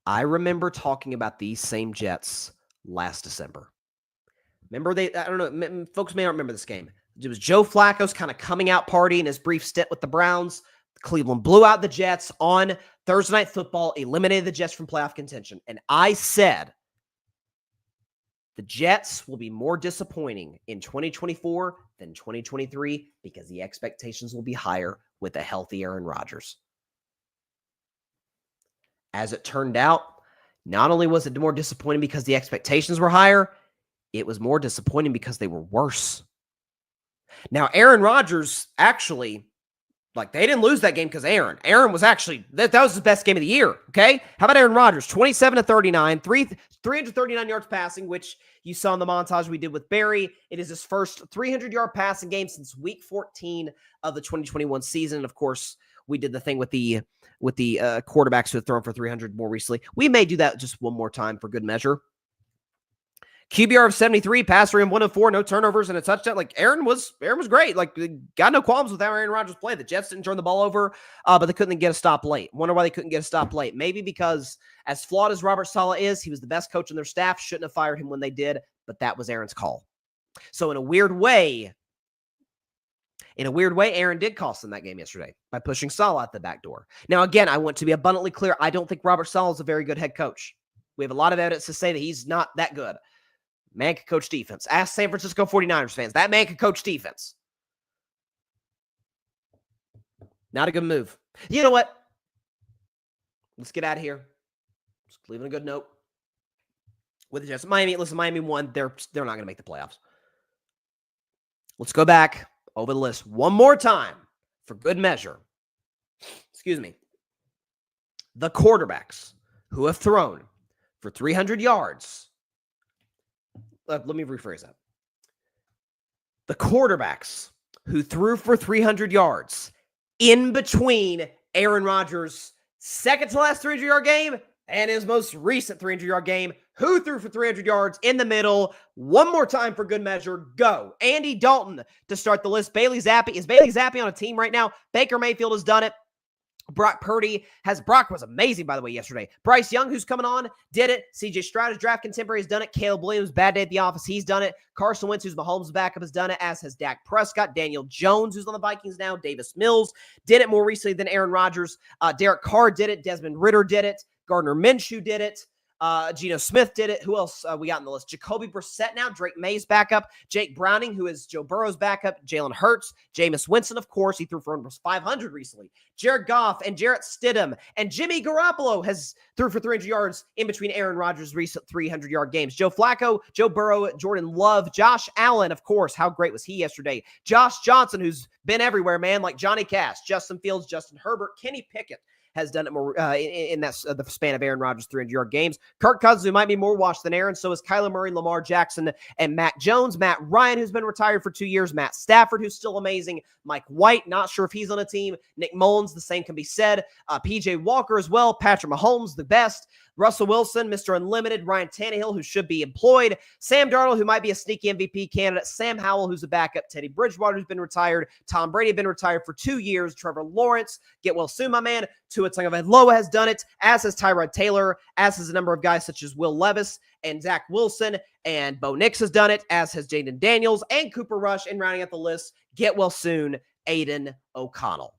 Speaker 3: I remember talking about these same Jets last December. Remember I don't know, folks may not remember this game. It was Joe Flacco's kind of coming out party in his brief stint with the Browns. Cleveland blew out the Jets on Thursday Night Football, eliminated the Jets from playoff contention. And I said the Jets will be more disappointing in 2024 than 2023 because the expectations will be higher with a healthy Aaron Rodgers. As it turned out, not only was it more disappointing because the expectations were higher, it was more disappointing because they were worse. Now, Aaron Rodgers actually, they didn't lose that game because Aaron. Aaron was actually, that was his best game of the year, okay? How about Aaron Rodgers? 27-39, 339 yards passing, which you saw in the montage we did with Barry. It is his first 300-yard passing game since Week 14 of the 2021 season. And of course, we did the thing with the quarterbacks who have thrown for 300 more recently. We may do that just one more time for good measure. QBR of 73, passer rating 104, no turnovers and a touchdown. Aaron was great. Got no qualms with how Aaron Rodgers played. The Jets didn't turn the ball over, but they couldn't get a stop late. Wonder why they couldn't get a stop late. Maybe because as flawed as Robert Saleh is, he was the best coach on their staff. Shouldn't have fired him when they did, but that was Aaron's call. So in a weird way, Aaron did cost them that game yesterday by pushing Saleh out the back door. Now, again, I want to be abundantly clear. I don't think Robert Saleh is a very good head coach. We have a lot of evidence to say that he's not that good. Man can coach defense. Ask San Francisco 49ers fans. That man can coach defense. Not a good move. You know what? Let's get out of here. Just leaving a good note with the Jets. Miami won. They're not going to make the playoffs. Let's go back over the list one more time for good measure. Excuse me. The quarterbacks who have thrown for 300 yards. Let me rephrase that. The quarterbacks who threw for 300 yards in between Aaron Rodgers' second to last 300-yard game and his most recent 300-yard game, who threw for 300 yards in the middle. One more time for good measure. Go. Andy Dalton to start the list. Bailey Zappi. Is Bailey Zappi on a team right now? Baker Mayfield has done it. Brock was amazing, by the way, yesterday. Bryce Young, who's coming on, did it. CJ Stroud, his draft contemporary, has done it. Caleb Williams, bad day at the office, he's done it. Carson Wentz, who's Mahomes' backup, has done it, as has Dak Prescott. Daniel Jones, who's on the Vikings now. Davis Mills did it more recently than Aaron Rodgers. Derek Carr did it. Desmond Ridder did it. Gardner Minshew did it. Geno Smith did it. Who else we got in the list? Jacoby Brissett now. Drake May's backup. Jake Browning, who is Joe Burrow's backup. Jalen Hurts. Jameis Winston, of course. He threw for almost 500 recently. Jared Goff and Jarrett Stidham. And Jimmy Garoppolo has threw for 300 yards in between Aaron Rodgers' recent 300-yard games. Joe Flacco, Joe Burrow, Jordan Love, Josh Allen, of course. How great was he yesterday? Josh Johnson, who's been everywhere, man, like Johnny Cash, Justin Fields, Justin Herbert, Kenny Pickett has done it more in that the span of Aaron Rodgers' 300-yard games. Kirk Cousins, who might be more washed than Aaron, so is Kyler Murray, Lamar Jackson, and Matt Jones. Matt Ryan, who's been retired for 2 years. Matt Stafford, who's still amazing. Mike White, not sure if he's on a team. Nick Mullins, the same can be said. P.J. Walker as well. Patrick Mahomes, the best. Russell Wilson, Mr. Unlimited. Ryan Tannehill, who should be employed. Sam Darnold, who might be a sneaky MVP candidate. Sam Howell, who's a backup. Teddy Bridgewater, who's been retired. Tom Brady, been retired for 2 years. Trevor Lawrence, get well soon, my man. Tua Tagovailoa has done it, as has Tyrod Taylor, as has a number of guys such as Will Levis and Zach Wilson, and Bo Nix has done it, as has Jaden Daniels and Cooper Rush, and rounding out the list, get well soon, Aiden O'Connell.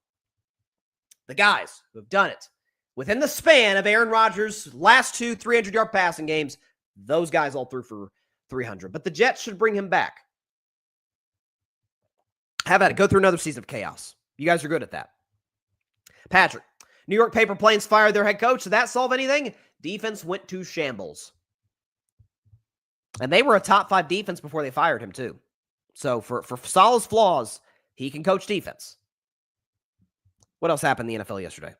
Speaker 3: The guys who have done it within the span of Aaron Rodgers' last 2 300-yard passing games, those guys all threw for 300. But the Jets should bring him back. Have at it. Go through another season of chaos. You guys are good at that. Patrick, New York Paper Planes fired their head coach. Did that solve anything? Defense went to shambles. And they were a top 5 defense before they fired him, too. So for Saleh's flaws, he can coach defense. What else happened in the NFL yesterday?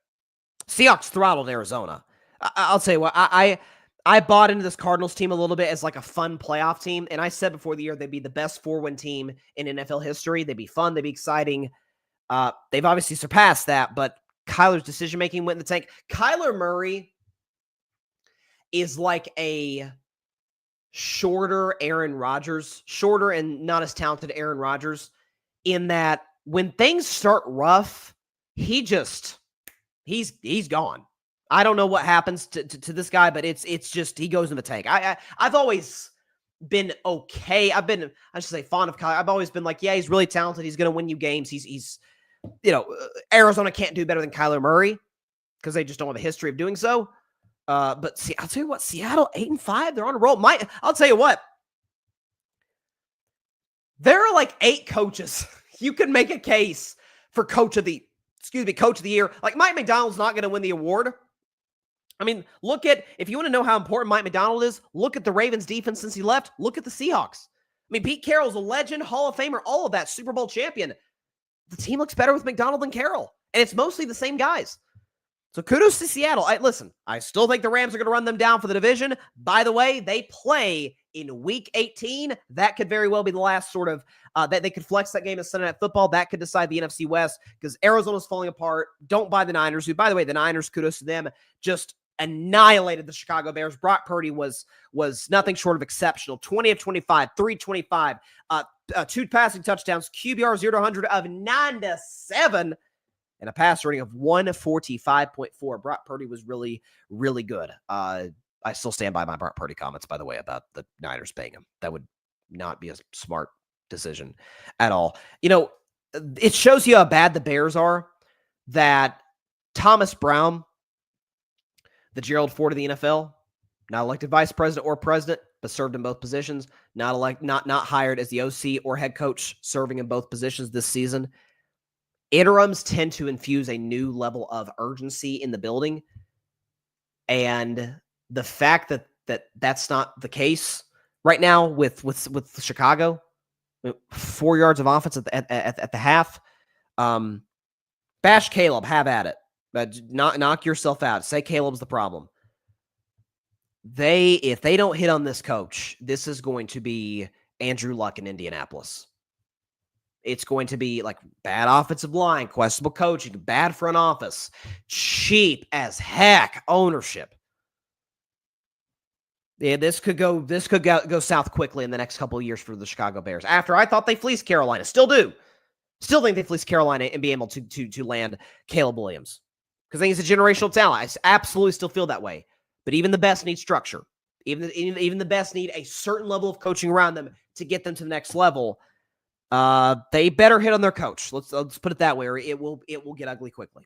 Speaker 3: Seahawks throttled Arizona. I'll tell you what, I bought into this Cardinals team a little bit as like a fun playoff team, and I said before the year they'd be the best 4-win team in NFL history. They'd be fun. They'd be exciting. They've obviously surpassed that, but Kyler's decision-making went in the tank. Kyler Murray is like a shorter Aaron Rodgers, shorter and not as talented Aaron Rodgers, in that when things start rough, he's gone. I don't know what happens to this guy, but it's just, he goes in the tank. I've always been okay. I should say fond of Kyler. I've always been like, yeah, he's really talented. He's going to win you games. He's Arizona can't do better than Kyler Murray because they just don't have a history of doing so. But see, I'll tell you what, Seattle 8-5, they're on a roll. I'll tell you what, there are like 8 coaches. You can make a case for coach of the year. Like Mike McDonald's not going to win the award. I mean, if you want to know how important Mike McDonald is, look at the Ravens defense since he left. Look at the Seahawks. I mean, Pete Carroll's a legend, Hall of Famer, all of that, Super Bowl champion. The team looks better with McDonald than Carroll, and it's mostly the same guys. So kudos to Seattle. Listen, I still think the Rams are going to run them down for the division. By the way, they play in Week 18. That could very well be the last sort of, that they could flex that game as Sunday Night Football. That could decide the NFC West because Arizona's falling apart. Don't buy the Niners, who, by the way, the Niners, kudos to them, just annihilated the Chicago Bears. Brock Purdy was nothing short of exceptional. 20 of 25, 325, 2 passing touchdowns, QBR 0 to 100 of 9-7. And a pass rating of 145.4. Brock Purdy was really, really good. I still stand by my Brock Purdy comments, by the way, about the Niners paying him. That would not be a smart decision at all. It shows you how bad the Bears are that Thomas Brown, the Gerald Ford of the NFL, not elected vice president or president, but served in both positions, not hired as the OC or head coach, serving in both positions this season. Interims tend to infuse a new level of urgency in the building. And the fact that that's not the case right now with Chicago, 4 yards of offense at the half. Bash Caleb, have at it. Knock yourself out. Say Caleb's the problem. If they don't hit on this coach, this is going to be Andrew Luck in Indianapolis. It's going to be like bad offensive line, questionable coaching, bad front office, cheap as heck ownership. Yeah, this could go south quickly in the next couple of years for the Chicago Bears. After I thought they fleeced Carolina, still do. Still think they fleeced Carolina and be able to land Caleb Williams. because I think he's a generational talent. I absolutely still feel that way. But even the best need structure. Even the best need a certain level of coaching around them to get them to the next level. They better hit on their coach. Let's put it that way, or it will get ugly quickly.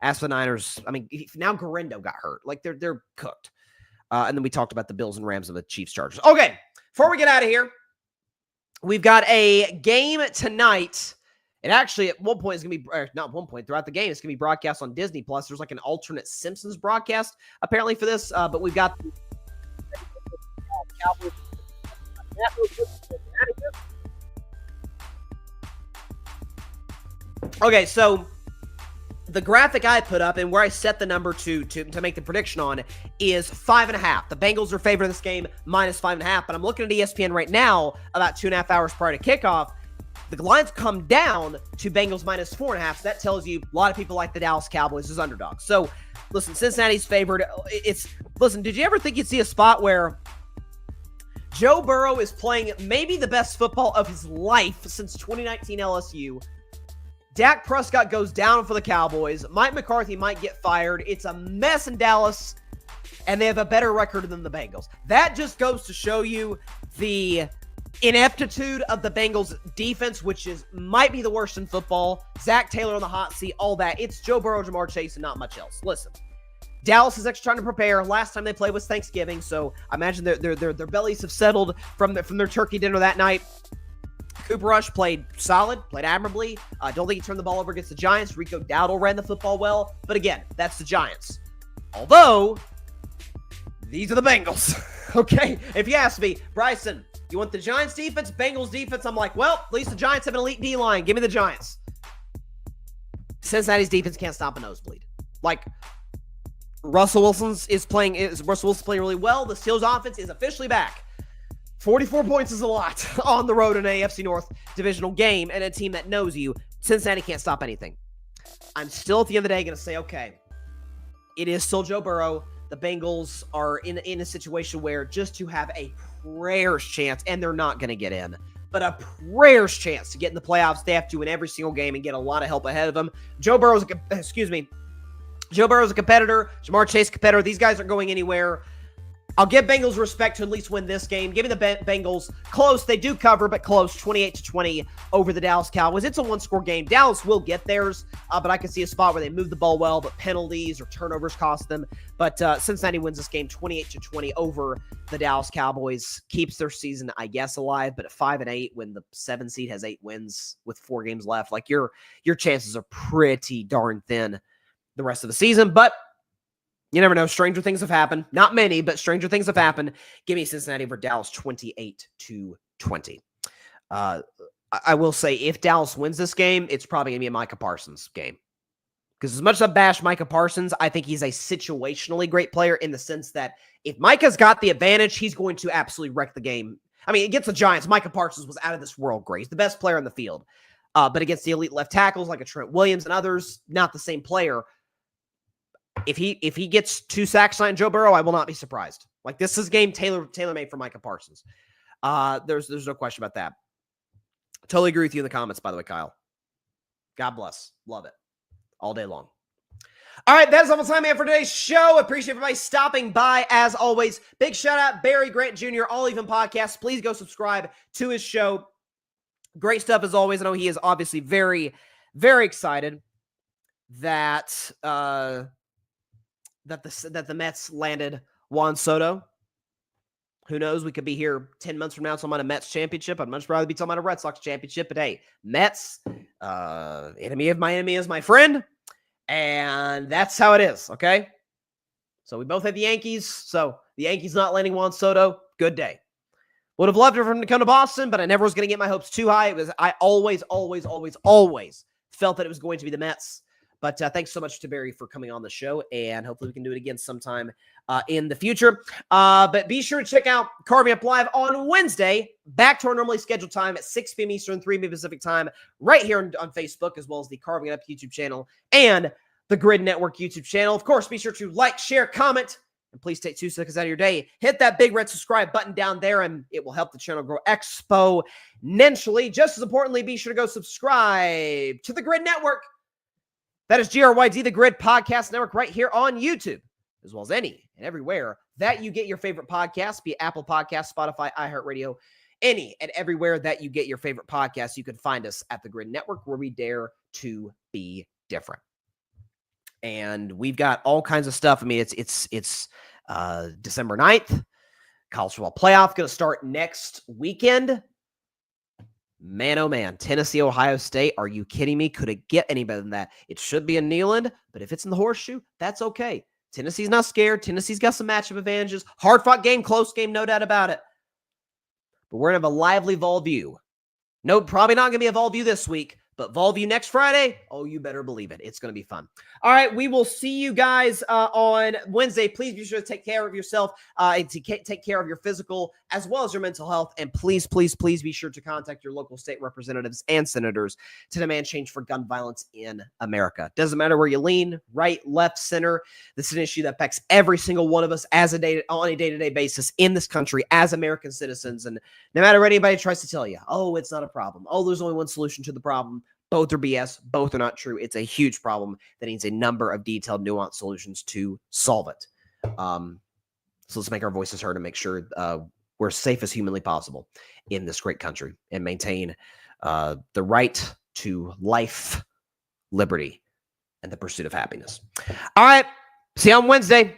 Speaker 3: As for the Niners, I mean, now Garendo got hurt. Like they're cooked. And then we talked about the Bills and Rams and the Chiefs Chargers. Okay, before we get out of here, we've got a game tonight. And actually, at one point, it's going to be, not one point, throughout the game, it's going to be broadcast on Disney+. There's like an alternate Simpsons broadcast, apparently, for this. But we've got the Cowboys. Okay, so the graphic I put up and where I set the number to make the prediction on is 5.5. The Bengals are favored in this game, minus 5.5. But I'm looking at ESPN right now, about 2.5 hours prior to kickoff. The line's come down to Bengals minus 4.5. So that tells you a lot of people like the Dallas Cowboys as underdogs. So listen, Cincinnati's favored. Listen, did you ever think you'd see a spot where Joe Burrow is playing maybe the best football of his life since 2019 LSU? Dak Prescott goes down for the Cowboys. Mike McCarthy might get fired. It's a mess in Dallas, and they have a better record than the Bengals. That just goes to show you the ineptitude of the Bengals defense, which might be the worst in football. Zach Taylor on the hot seat, all that. It's Joe Burrow, Jamar Chase, and not much else. Listen, Dallas is actually trying to prepare. Last time they played was Thanksgiving, so I imagine their bellies have settled from their turkey dinner that night. Cooper Rush played solid, played admirably. I don't think he turned the ball over against the Giants. Rico Dowdle ran the football well. But again, that's the Giants. Although, these are the Bengals. Okay? If you ask me, Bryson, you want the Giants defense, Bengals defense? I'm like, well, at least the Giants have an elite D-line. Give me the Giants. Cincinnati's defense can't stop a nosebleed. Like, Russell Wilson's playing really well. The Steelers offense is officially back. 44 points is a lot on the road in an AFC North divisional game and a team that knows you. Cincinnati can't stop anything. I'm still at the end of the day going to say, okay, it is still Joe Burrow. The Bengals are in a situation where just to have a prayer's chance, and they're not going to get in, but a prayer's chance to get in the playoffs, they have to win every single game and get a lot of help ahead of them. Joe Burrow's a competitor. Jamar Chase a competitor. These guys aren't going anywhere. I'll give Bengals respect to at least win this game. Give me the Bengals close. They do cover, but close, 28-20 over the Dallas Cowboys. It's a one-score game. Dallas will get theirs, but I can see a spot where they move the ball well, but penalties or turnovers cost them. But Cincinnati wins this game 28-20 over the Dallas Cowboys. Keeps their season, I guess, alive, but at 5-8, when the 7 seed has 8 wins with 4 games left, like your chances are pretty darn thin the rest of the season. But you never know. Stranger things have happened. Not many, but stranger things have happened. Give me Cincinnati over Dallas 28-20. I will say, if Dallas wins this game, it's probably going to be a Micah Parsons game. Because as much as I bash Micah Parsons, I think he's a situationally great player in the sense that if Micah's got the advantage, he's going to absolutely wreck the game. I mean, against the Giants, Micah Parsons was out of this world great. He's the best player on the field. But against the elite left tackles like a Trent Williams and others, not the same player. If he gets 2 sacks tonight, Joe Burrow, I will not be surprised. Like, this is a game tailor-made for Micah Parsons. There's no question about that. Totally agree with you in the comments, by the way, Kyle. God bless. Love it. All day long. All right, that's all the time we have for today's show. Appreciate everybody stopping by, as always. Big shout-out, Barry Grant Jr., All Even Podcast. Please go subscribe to his show. Great stuff, as always. I know he is obviously very, very excited that the Mets landed Juan Soto. Who knows? We could be here 10 months from now talking about a Mets championship. I'd much rather be talking about a Red Sox championship. But hey, Mets, enemy of my enemy is my friend. And that's how it is, okay? So we both have the Yankees. So the Yankees not landing Juan Soto, good day. Would have loved for him to come to Boston, but I never was going to get my hopes too high. I always felt that it was going to be the Mets. But thanks so much to Barry for coming on the show, and hopefully we can do it again sometime in the future. But be sure to check out Carving Up Live on Wednesday, back to our normally scheduled time at 6 p.m. Eastern, 3 p.m. Pacific time, right here on Facebook, as well as the Carving It Up YouTube channel and the Grid Network YouTube channel. Of course, be sure to like, share, comment, and please take 2 seconds out of your day. Hit that big red subscribe button down there, and it will help the channel grow exponentially. Just as importantly, be sure to go subscribe to the Grid Network. That is GRYD, the Grid Podcast Network, right here on YouTube, as well as any and everywhere that you get your favorite podcasts, be it Apple Podcasts, Spotify, iHeartRadio, any and everywhere that you get your favorite podcasts. You can find us at the Grid Network, where we dare to be different. And we've got all kinds of stuff. I mean, it's December 9th. College football playoff going to start next weekend. Man, oh man, Tennessee, Ohio State. Are you kidding me? Could it get any better than that? It should be in Neyland, but if it's in the Horseshoe, that's okay. Tennessee's not scared. Tennessee's got some matchup advantages. Hard-fought game, close game, no doubt about it. But we're going to have a lively Vol View. No, probably not going to be a Vol View this week, but Vol View next Friday, oh, you better believe it. It's going to be fun. All right, we will see you guys on Wednesday. Please be sure to take care of yourself and to take care of your physical as well as your mental health. And please, please, please be sure to contact your local state representatives and senators to demand change for gun violence in America. Doesn't matter where you lean, right, left, center. This is an issue that affects every single one of us on a day-to-day basis in this country as American citizens. And no matter what anybody tries to tell you, oh, it's not a problem. Oh, there's only one solution to the problem. Both are BS. Both are not true. It's a huge problem that needs a number of detailed, nuanced solutions to solve it. So let's make our voices heard and make sure we're safe as humanly possible in this great country and maintain the right to life, liberty, and the pursuit of happiness. All right. See you on Wednesday.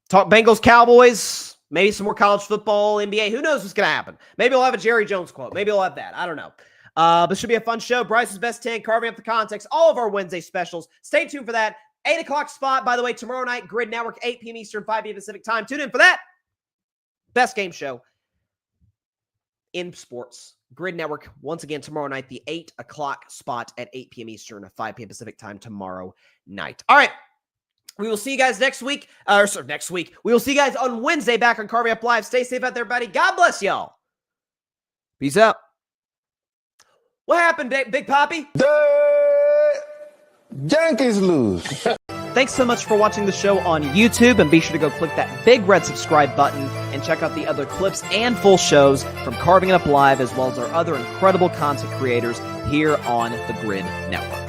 Speaker 3: Talk Bengals, Cowboys, maybe some more college football, NBA. Who knows what's going to happen? Maybe we'll have a Jerry Jones quote. Maybe we'll have that. I don't know. But it should be a fun show. Bryce's Best 10, carving up the context, all of our Wednesday specials. Stay tuned for that. 8 o'clock spot, by the way, tomorrow night, Grid Network, 8 p.m. Eastern, 5 p.m. Pacific time. Tune in for that. Best game show in sports. Grid Network, once again, tomorrow night, the 8 o'clock spot at 8 p.m. Eastern, 5 p.m. Pacific time tomorrow night. All right. We will see you guys next week. Next week. We will see you guys on Wednesday back on Carving Up Live. Stay safe out there, everybody. God bless y'all. Peace out. What happened, Big Poppy?
Speaker 5: The Yankees lose.
Speaker 3: Thanks so much for watching the show on YouTube, and be sure to go click that big red subscribe button and check out the other clips and full shows from Carving It Up Live, as well as our other incredible content creators here on the Grid Network.